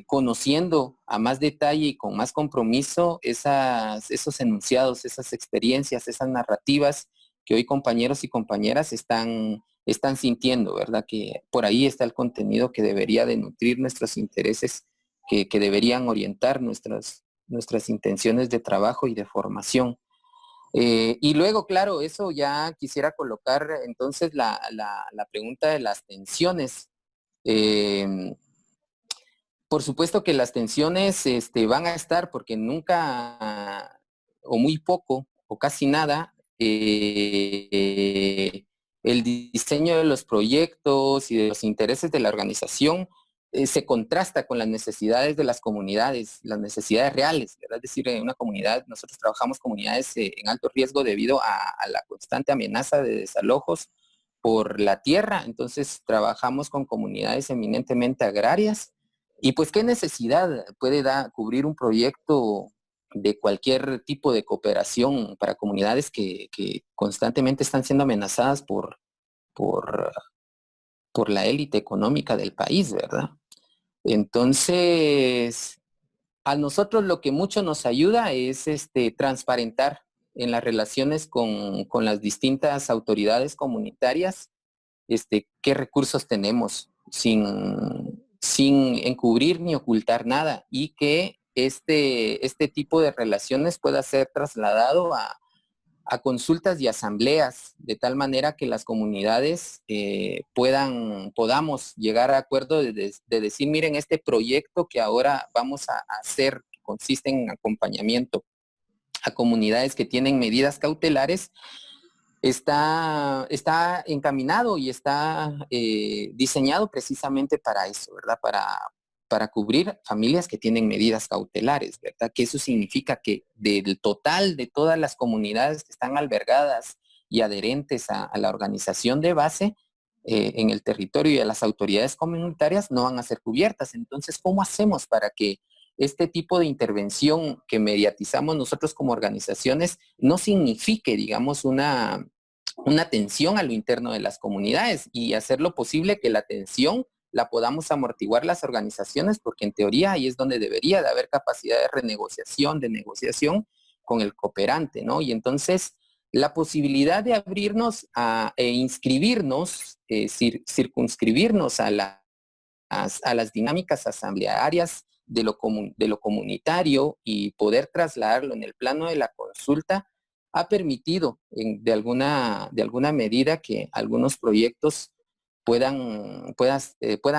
conociendo a más detalle y con más compromiso esos enunciados, esas experiencias, esas narrativas que hoy compañeros y compañeras están sintiendo, ¿verdad? Que por ahí está el contenido que debería de nutrir nuestros intereses, que deberían orientar nuestras intenciones de trabajo y de formación. Y luego, claro, eso ya quisiera colocar entonces la pregunta de las tensiones. Por supuesto que las tensiones van a estar porque nunca o muy poco o casi nada el diseño de los proyectos y de los intereses de la organización se contrasta con las necesidades de las comunidades, las necesidades reales, ¿verdad? Es decir, en una comunidad, nosotros trabajamos comunidades en alto riesgo debido a la constante amenaza de desalojos por la tierra, entonces trabajamos con comunidades eminentemente agrarias y pues qué necesidad puede cubrir un proyecto de cualquier tipo de cooperación para comunidades que constantemente están siendo amenazadas por la élite económica del país, ¿verdad? Entonces, a nosotros lo que mucho nos ayuda es transparentar en las relaciones con las distintas autoridades comunitarias qué recursos tenemos sin encubrir ni ocultar nada y que este tipo de relaciones pueda ser trasladado a consultas y asambleas, de tal manera que las comunidades podamos llegar a acuerdo de decir, miren, este proyecto que ahora vamos a hacer, que consiste en acompañamiento a comunidades que tienen medidas cautelares, está encaminado y está diseñado precisamente para eso, ¿verdad? Para cubrir familias que tienen medidas cautelares, ¿verdad? Que eso significa que del total de todas las comunidades que están albergadas y adherentes a la organización de base en el territorio y a las autoridades comunitarias no van a ser cubiertas. Entonces, ¿cómo hacemos para que este tipo de intervención que mediatizamos nosotros como organizaciones no signifique, digamos, una tensión a lo interno de las comunidades y hacer lo posible que la tensión la podamos amortiguar las organizaciones, porque en teoría ahí es donde debería de haber capacidad de renegociación, de negociación con el cooperante, ¿no? Y entonces la posibilidad de abrirnos e inscribirnos, circunscribirnos a las dinámicas asamblearias de lo comunitario y poder trasladarlo en el plano de la consulta ha permitido de alguna medida que algunos proyectos puedan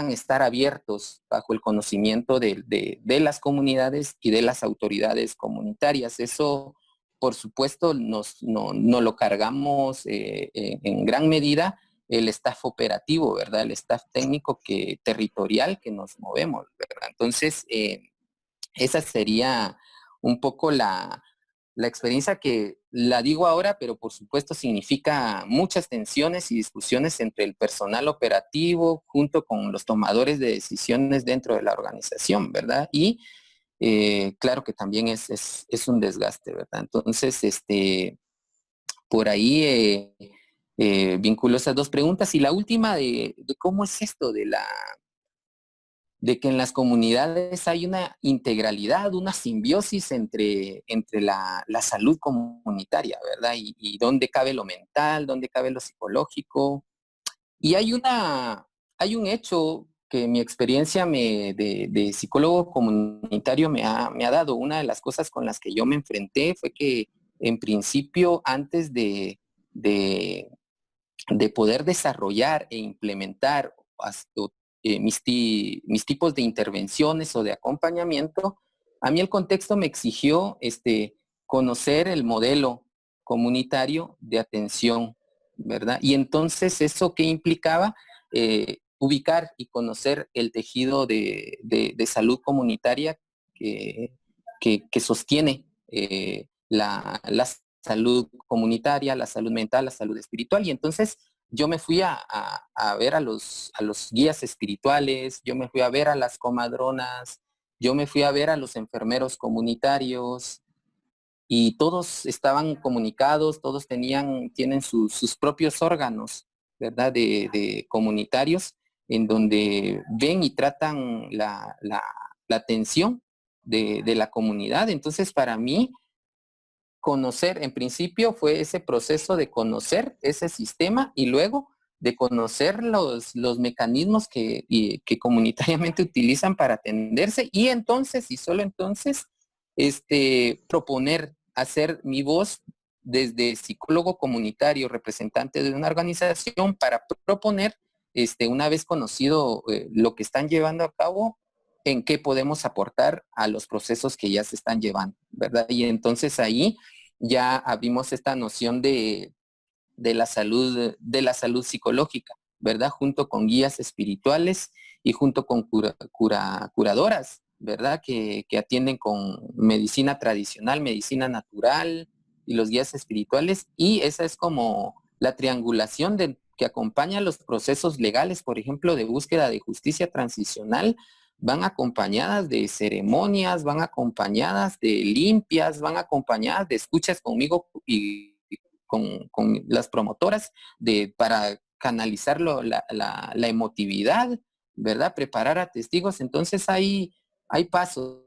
estar abiertos bajo el conocimiento de las comunidades y de las autoridades comunitarias. Eso, por supuesto, no lo cargamos en gran medida el staff operativo, ¿verdad? El staff técnico territorial que nos movemos, ¿verdad? Entonces, esa sería un poco la experiencia que la digo ahora, pero por supuesto significa muchas tensiones y discusiones entre el personal operativo junto con los tomadores de decisiones dentro de la organización, ¿verdad? Y claro que también es un desgaste, ¿verdad? Entonces, por ahí vinculo esas dos preguntas. Y la última de cómo es esto de que en las comunidades hay una integralidad, una simbiosis entre la salud comunitaria, ¿verdad? Y dónde cabe lo mental, dónde cabe lo psicológico. Y hay un hecho que mi experiencia de psicólogo comunitario me ha dado. Una de las cosas con las que yo me enfrenté fue que en principio, antes de poder desarrollar e implementar mis tipos de intervenciones o de acompañamiento, a mí el contexto me exigió conocer el modelo comunitario de atención, ¿verdad? Y entonces, ¿eso qué implicaba? Ubicar y conocer el tejido de salud comunitaria que sostiene la salud comunitaria, la salud mental, la salud espiritual. Y entonces yo me fui a ver a los guías espirituales, yo me fui a ver a las comadronas, yo me fui a ver a los enfermeros comunitarios, y todos estaban comunicados, todos tienen sus propios órganos, ¿verdad? De comunitarios, en donde ven y tratan la atención de la comunidad. Entonces, para mí, conocer, en principio fue ese proceso de conocer ese sistema y luego de conocer los mecanismos que comunitariamente utilizan para atenderse, y entonces, y solo entonces, proponer, hacer mi voz desde psicólogo comunitario, representante de una organización, para proponer, una vez conocido lo que están llevando a cabo, en qué podemos aportar a los procesos que ya se están llevando, ¿verdad? Y entonces ahí ya abrimos esta noción de la salud psicológica, ¿verdad? Junto con guías espirituales y junto con curadoras, ¿verdad? Que atienden con medicina tradicional, medicina natural y los guías espirituales. Y esa es como la triangulación que acompaña los procesos legales, por ejemplo, de búsqueda de justicia transicional. Van acompañadas de ceremonias, van acompañadas de limpias, van acompañadas de escuchas conmigo y con las promotoras para canalizar la emotividad, ¿verdad? Preparar a testigos. Entonces hay pasos,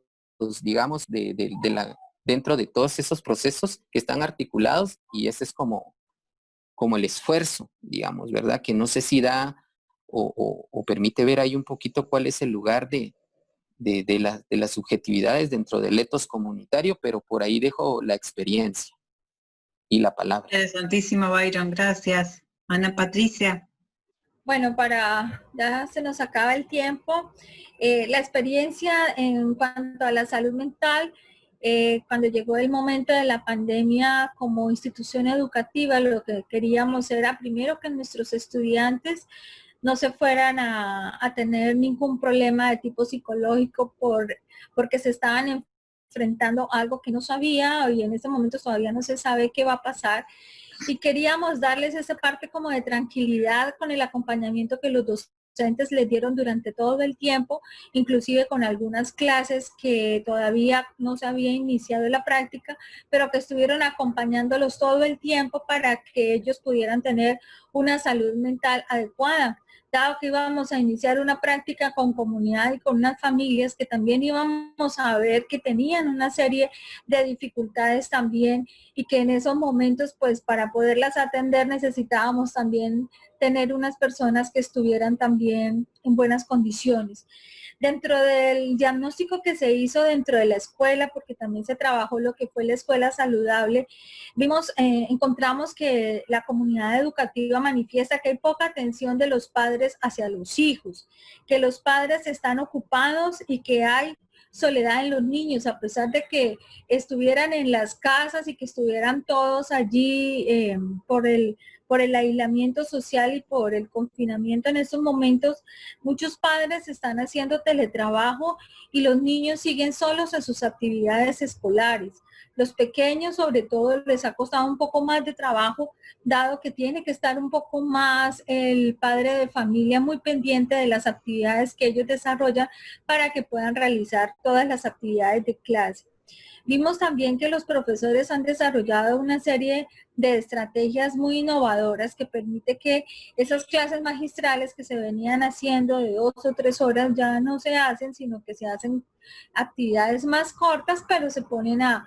digamos, dentro de todos esos procesos que están articulados, y ese es como el esfuerzo, digamos, ¿verdad? Que no sé si da o permite ver ahí un poquito cuál es el lugar de las subjetividades dentro del etos comunitario, pero por ahí dejo la experiencia y la palabra. Interesantísimo, Byron, gracias. Ana Patricia. Bueno, ya se nos acaba el tiempo. La experiencia en cuanto a la salud mental, cuando llegó el momento de la pandemia, como institución educativa, lo que queríamos era primero que nuestros estudiantes no se fueran a tener ningún problema de tipo psicológico porque se estaban enfrentando a algo que no sabía, y en este momento todavía no se sabe qué va a pasar. Y queríamos darles esa parte como de tranquilidad con el acompañamiento que los docentes les dieron durante todo el tiempo, inclusive con algunas clases que todavía no se había iniciado la práctica, pero que estuvieron acompañándolos todo el tiempo para que ellos pudieran tener una salud mental adecuada. Dado que íbamos a iniciar una práctica con comunidad y con unas familias que también íbamos a ver que tenían una serie de dificultades también, y que en esos momentos, pues para poderlas atender necesitábamos también tener unas personas que estuvieran también en buenas condiciones. Dentro del diagnóstico que se hizo dentro de la escuela, porque también se trabajó lo que fue la escuela saludable, encontramos que la comunidad educativa manifiesta que hay poca atención de los padres hacia los hijos, que los padres están ocupados y que hay soledad en los niños, a pesar de que estuvieran en las casas y que estuvieran todos allí por el aislamiento social y por el confinamiento. En estos momentos muchos padres están haciendo teletrabajo y los niños siguen solos en sus actividades escolares. Los pequeños, sobre todo, les ha costado un poco más de trabajo, dado que tiene que estar un poco más el padre de familia muy pendiente de las actividades que ellos desarrollan para que puedan realizar todas las actividades de clase. Vimos también que los profesores han desarrollado una serie de estrategias muy innovadoras que permite que esas clases magistrales que se venían haciendo de 2 o 3 horas ya no se hacen, sino que se hacen actividades más cortas, pero se ponen a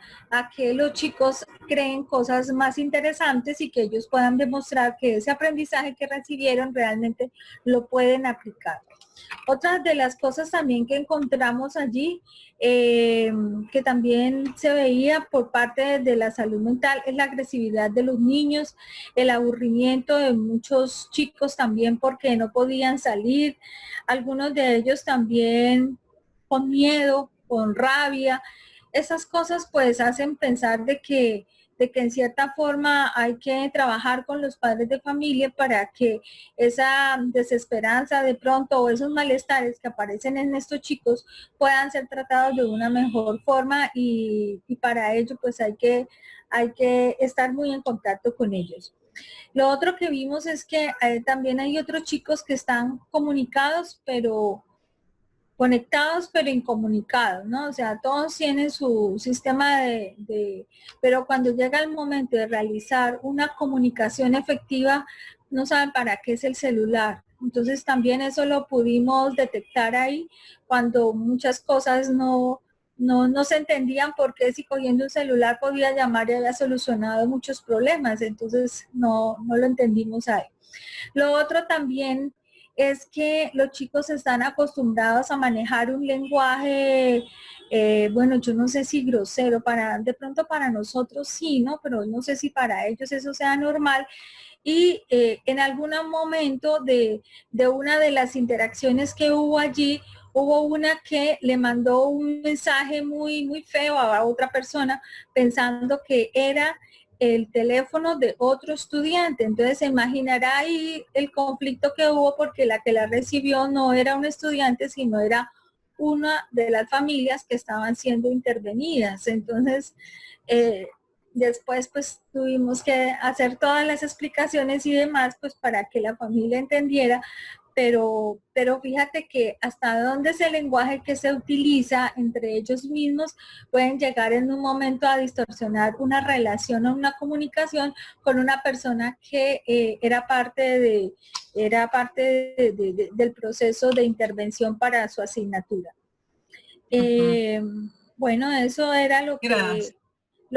que los chicos creen cosas más interesantes y que ellos puedan demostrar que ese aprendizaje que recibieron realmente lo pueden aplicar. Otra de las cosas también que encontramos allí, que también se veía por parte de la salud mental, es la agresividad de los niños, el aburrimiento de muchos chicos también porque no podían salir, algunos de ellos también con miedo, con rabia. Esas cosas pues hacen pensar de que de que en cierta forma hay que trabajar con los padres de familia para que esa desesperanza de pronto o esos malestares que aparecen en estos chicos puedan ser tratados de una mejor forma y para ello pues hay que estar muy en contacto con ellos. Lo otro que vimos es que también hay otros chicos que están comunicados, pero conectados pero incomunicados, ¿no? O sea, todos tienen su sistema pero cuando llega el momento de realizar una comunicación efectiva, no saben para qué es el celular. Entonces también eso lo pudimos detectar ahí cuando muchas cosas no se entendían por qué si cogiendo un celular podía llamar y había solucionado muchos problemas. Entonces no lo entendimos ahí. Lo otro también es que los chicos están acostumbrados a manejar un lenguaje, bueno, yo no sé si grosero, de pronto para nosotros sí, ¿no? Pero no sé si para ellos eso sea normal. Y en algún momento de una de las interacciones que hubo allí, hubo una que le mandó un mensaje muy, muy feo a otra persona pensando que era el teléfono de otro estudiante. Entonces se imaginará ahí el conflicto que hubo porque la que la recibió no era un estudiante, sino era una de las familias que estaban siendo intervenidas. Entonces, después pues tuvimos que hacer todas las explicaciones y demás pues para que la familia entendiera, pero fíjate que hasta dónde es el lenguaje que se utiliza entre ellos mismos pueden llegar en un momento a distorsionar una relación o una comunicación con una persona que era parte del proceso de intervención para su asignatura. Bueno, eso era lo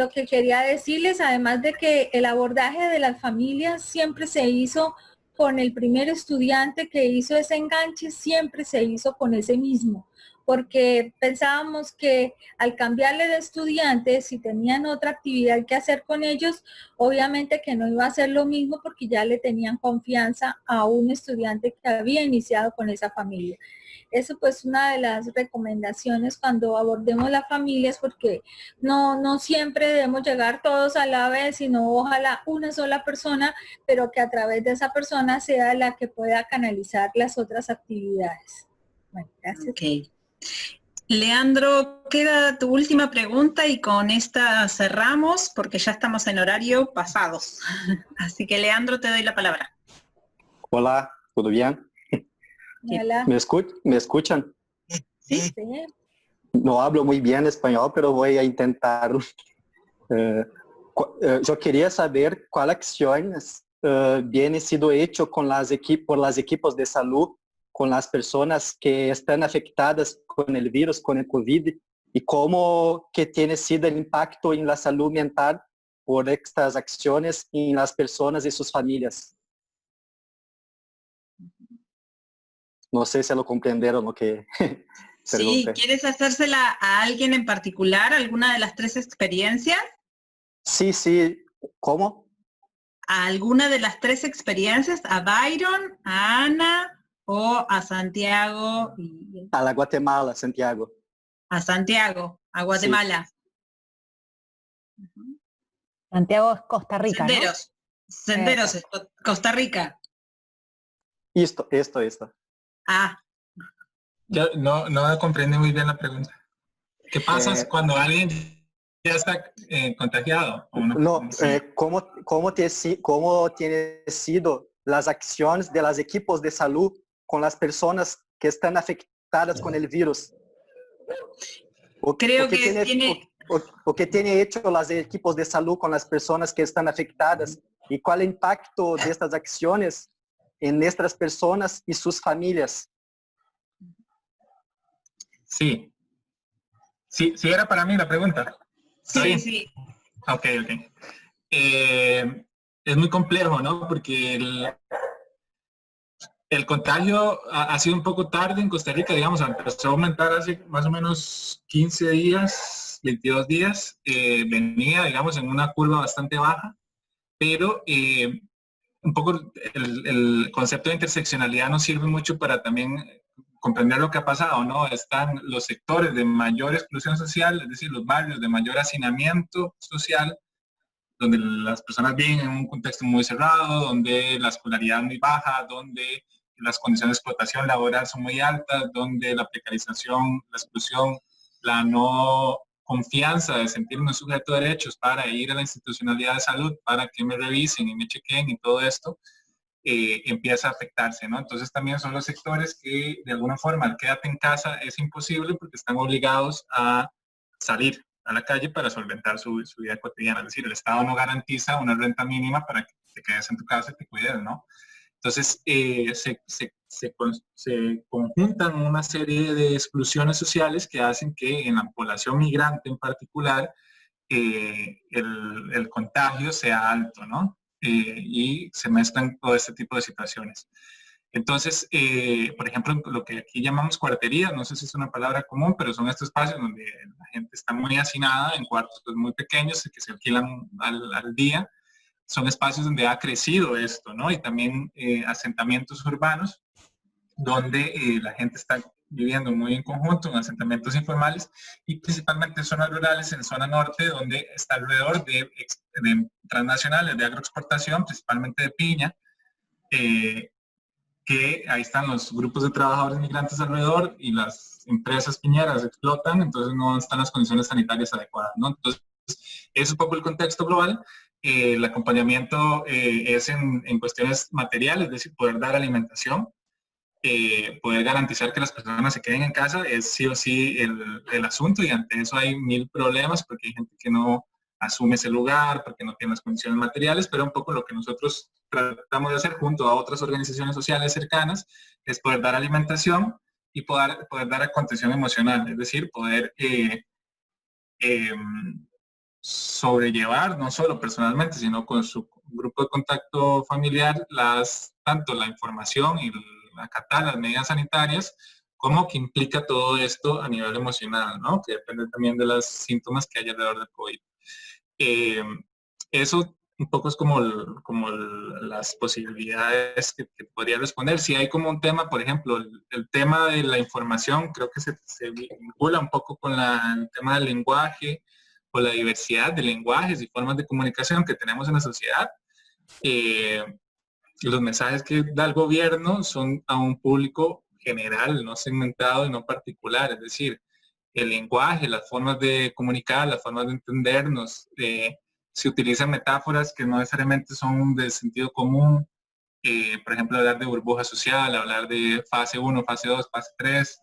que quería decirles, además de que el abordaje de las familias siempre se hizo con el primer estudiante que hizo ese enganche, siempre se hizo con ese mismo, porque pensábamos que al cambiarle de estudiante, si tenían otra actividad que hacer con ellos, obviamente que no iba a ser lo mismo porque ya le tenían confianza a un estudiante que había iniciado con esa familia. Eso pues una de las recomendaciones cuando abordemos las familias, porque no siempre debemos llegar todos a la vez, sino ojalá una sola persona, pero que a través de esa persona sea la que pueda canalizar las otras actividades. Bueno, gracias. Okay. Leandro, queda tu última pregunta y con esta cerramos porque ya estamos en horario pasados. Así que Leandro, te doy la palabra. Hola, ¿todo bien? Hola. ¿Me escuchan? Sí. No hablo muy bien español, pero voy a intentar. Yo quería saber cuáles acciones vienen siendo hechas por los equipos de salud con las personas que están afectadas con el virus, con el COVID, y cómo que tiene sido el impacto en la salud mental por estas acciones en las personas y sus familias. No sé si lo comprendieron lo que Sí, ¿quieres hacérsela a alguien en particular, alguna de las tres experiencias? Sí, ¿cómo? ¿A alguna de las tres experiencias? ¿A Byron, a Ana o a Santiago? A la Guatemala, Santiago. A Santiago, a Guatemala. Sí. Santiago es Costa Rica, Senderos, ¿no? Senderos, Costa Rica. Esto. Ah. Yo no comprendí muy bien la pregunta. ¿Qué pasa cuando alguien ya está contagiado? ¿O no? ¿Cómo tienen sido las acciones de los equipos de salud con las personas que están afectadas con el virus? Creo que tiene... ¿O qué tiene hecho los equipos de salud con las personas que están afectadas? ¿Y cuál es el impacto de estas acciones en nuestras personas y sus familias? Sí, era para mí la pregunta. Sí. Ok. Es muy complejo, ¿no? Porque el contagio ha sido un poco tarde en Costa Rica, digamos, empezó a aumentar hace más o menos 15 días, 22 días, venía, digamos, en una curva bastante baja, pero un poco el concepto de interseccionalidad nos sirve mucho para también comprender lo que ha pasado, ¿no? Están los sectores de mayor exclusión social, es decir, los barrios de mayor hacinamiento social, donde las personas viven en un contexto muy cerrado, donde la escolaridad es muy baja, donde las condiciones de explotación laboral son muy altas, donde la precarización, la exclusión, la no confianza de sentirme un sujeto de derechos para ir a la institucionalidad de salud, para que me revisen y me chequen y todo esto, empieza a afectarse, ¿no? Entonces también son los sectores que de alguna forma el quédate en casa es imposible porque están obligados a salir a la calle para solventar su vida cotidiana. Es decir, el Estado no garantiza una renta mínima para que te quedes en tu casa y te cuides, ¿no? Entonces se conjuntan una serie de exclusiones sociales que hacen que en la población migrante en particular el contagio sea alto, ¿no? Y se mezclan todo este tipo de situaciones. Entonces, por ejemplo, lo que aquí llamamos cuarterías, no sé si es una palabra común, pero son estos espacios donde la gente está muy hacinada en cuartos muy pequeños que se alquilan al día. Son espacios donde ha crecido esto, ¿no? Y también asentamientos urbanos donde la gente está viviendo muy en conjunto, en asentamientos informales y principalmente en zonas rurales, en zona norte, donde está alrededor de transnacionales de agroexportación, principalmente de piña, que ahí están los grupos de trabajadores migrantes alrededor y las empresas piñeras explotan, entonces no están las condiciones sanitarias adecuadas, ¿no? Entonces, es un poco el contexto global. El acompañamiento es en cuestiones materiales, es decir, poder dar alimentación, poder garantizar que las personas se queden en casa es sí o sí el asunto, y ante eso hay mil problemas porque hay gente que no asume ese lugar, porque no tiene las condiciones materiales, pero un poco lo que nosotros tratamos de hacer junto a otras organizaciones sociales cercanas es poder dar alimentación y poder dar contención emocional, es decir, poder sobrellevar, no solo personalmente, sino con su grupo de contacto familiar, tanto la información y acatar las medidas sanitarias, como que implica todo esto a nivel emocional, ¿no? Que depende también de los síntomas que hay alrededor del COVID. Eso un poco es como las posibilidades que podría responder. Si hay como un tema, por ejemplo, el tema de la información, creo que se vincula un poco con el tema del lenguaje o la diversidad de lenguajes y formas de comunicación que tenemos en la sociedad. Los mensajes que da el gobierno son a un público general, no segmentado y no particular, es decir, el lenguaje, las formas de comunicar, las formas de entendernos, se utilizan metáforas que no necesariamente son de sentido común, por ejemplo, hablar de burbuja social, hablar de fase 1, fase 2, fase 3,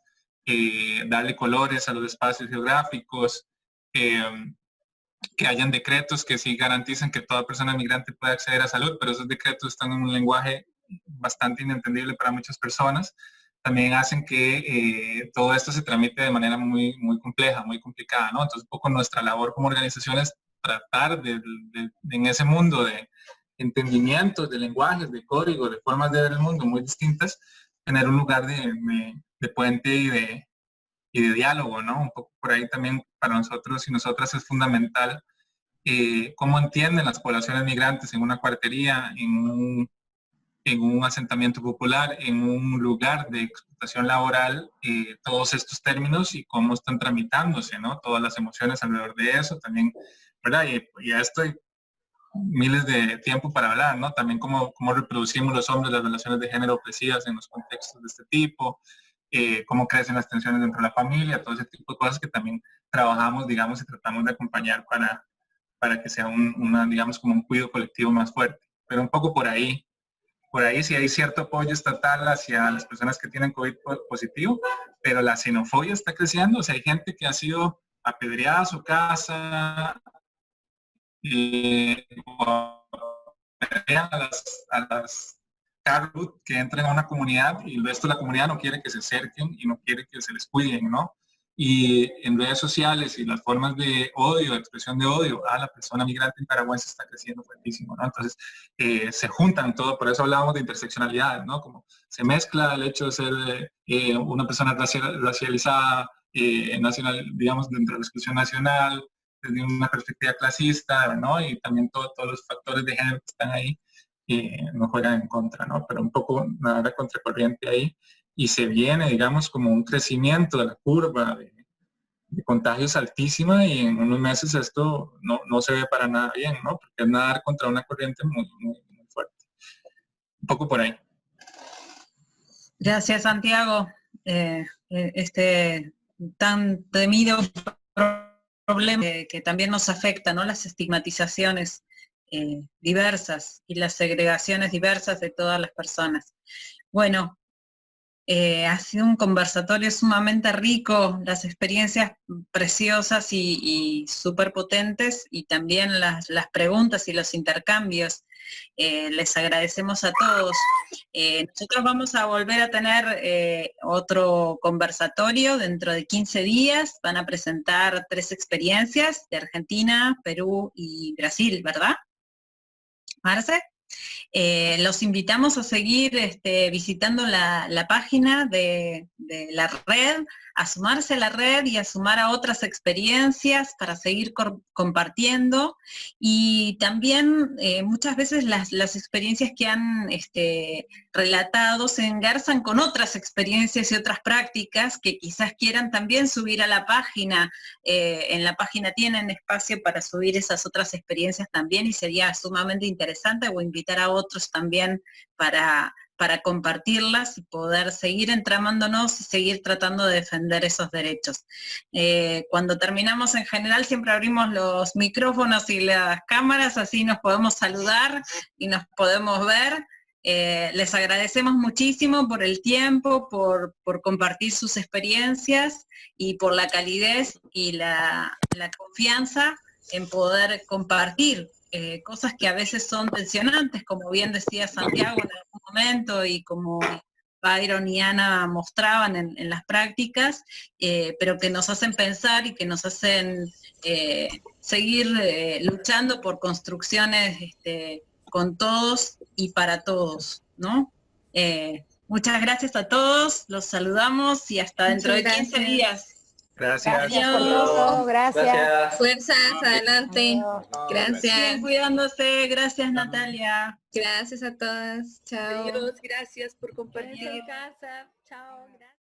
darle colores a los espacios geográficos, que hayan decretos que sí garantizan que toda persona migrante pueda acceder a salud, pero esos decretos están en un lenguaje bastante inentendible para muchas personas, también hacen que todo esto se tramite de manera muy, muy compleja, muy complicada, ¿no? Entonces, un poco nuestra labor como organización es tratar en ese mundo de entendimientos, de lenguajes, de códigos, de formas de ver el mundo muy distintas, tener un lugar de puente y de diálogo, ¿no? Un poco por ahí también para nosotros y nosotras es fundamental cómo entienden las poblaciones migrantes en una cuartería, en un asentamiento popular, en un lugar de explotación laboral, todos estos términos y cómo están tramitándose, ¿no? Todas las emociones alrededor de eso también, ¿verdad? Y a esto hay miles de tiempo para hablar, ¿no? También cómo reproducimos los hombres las relaciones de género opresivas en los contextos de este tipo, cómo crecen las tensiones dentro de la familia, todo ese tipo de cosas que también trabajamos, digamos, y tratamos de acompañar para que sea digamos, como un cuidado colectivo más fuerte. Pero un poco por ahí sí hay cierto apoyo estatal hacia las personas que tienen COVID positivo, pero la xenofobia está creciendo, o sea, hay gente que ha sido apedreada a su casa, a las carros que entran a una comunidad y el resto de la comunidad no quiere que se acerquen y no quiere que se les cuiden, ¿no? Y en redes sociales y las formas de odio, de expresión de odio a la persona migrante nicaragüense está creciendo fuertísimo, ¿no? Entonces, se juntan todo, por eso hablábamos de interseccionalidad, ¿no? Como se mezcla el hecho de ser una persona racializada, nacional, digamos, dentro de la exclusión nacional, desde una perspectiva clasista, ¿no? Y también todos los factores de género que están ahí nos juegan en contra, ¿no? Pero un poco nada contracorriente ahí. Y se viene, digamos, como un crecimiento de la curva contagio es altísima y en unos meses esto no se ve para nada bien, ¿no? Porque es nadar contra una corriente muy fuerte. Un poco por ahí. Gracias, Santiago. Este tan temido problema que también nos afecta, ¿no? Las estigmatizaciones diversas y las segregaciones diversas de todas las personas. Bueno, ha sido un conversatorio sumamente rico, las experiencias preciosas y súper potentes, y también las preguntas y los intercambios. Les agradecemos a todos. Nosotros vamos a volver a tener otro conversatorio dentro de 15 días. Van a presentar 3 experiencias de Argentina, Perú y Brasil, ¿verdad, Marce? Los invitamos a seguir visitando la página de la red, a sumarse a la red y a sumar a otras experiencias para seguir compartiendo. Y también muchas veces las experiencias que han relatado se engarzan con otras experiencias y otras prácticas que quizás quieran también subir a la página. En la página tienen espacio para subir esas otras experiencias también, y sería sumamente interesante, o invitar a otros también para compartirlas y poder seguir entramándonos y seguir tratando de defender esos derechos. Cuando terminamos, en general siempre abrimos los micrófonos y las cámaras, así nos podemos saludar y nos podemos ver. Les agradecemos muchísimo por el tiempo, por compartir sus experiencias y por la calidez y la confianza en poder compartir cosas que a veces son tensionantes, como bien decía Santiago en algún momento, y como Byron y Ana mostraban en las prácticas, pero que nos hacen pensar y que nos hacen seguir luchando por construcciones con todos y para todos, ¿no? Muchas gracias a todos, los saludamos y hasta dentro de 15 días. Gracias. Gracias por todo, gracias. Fuerzas, adelante. Gracias. Sigan cuidándose, gracias Natalia. Gracias a todas. Chao. Adiós, gracias por compartir. Casa. Chao, gracias.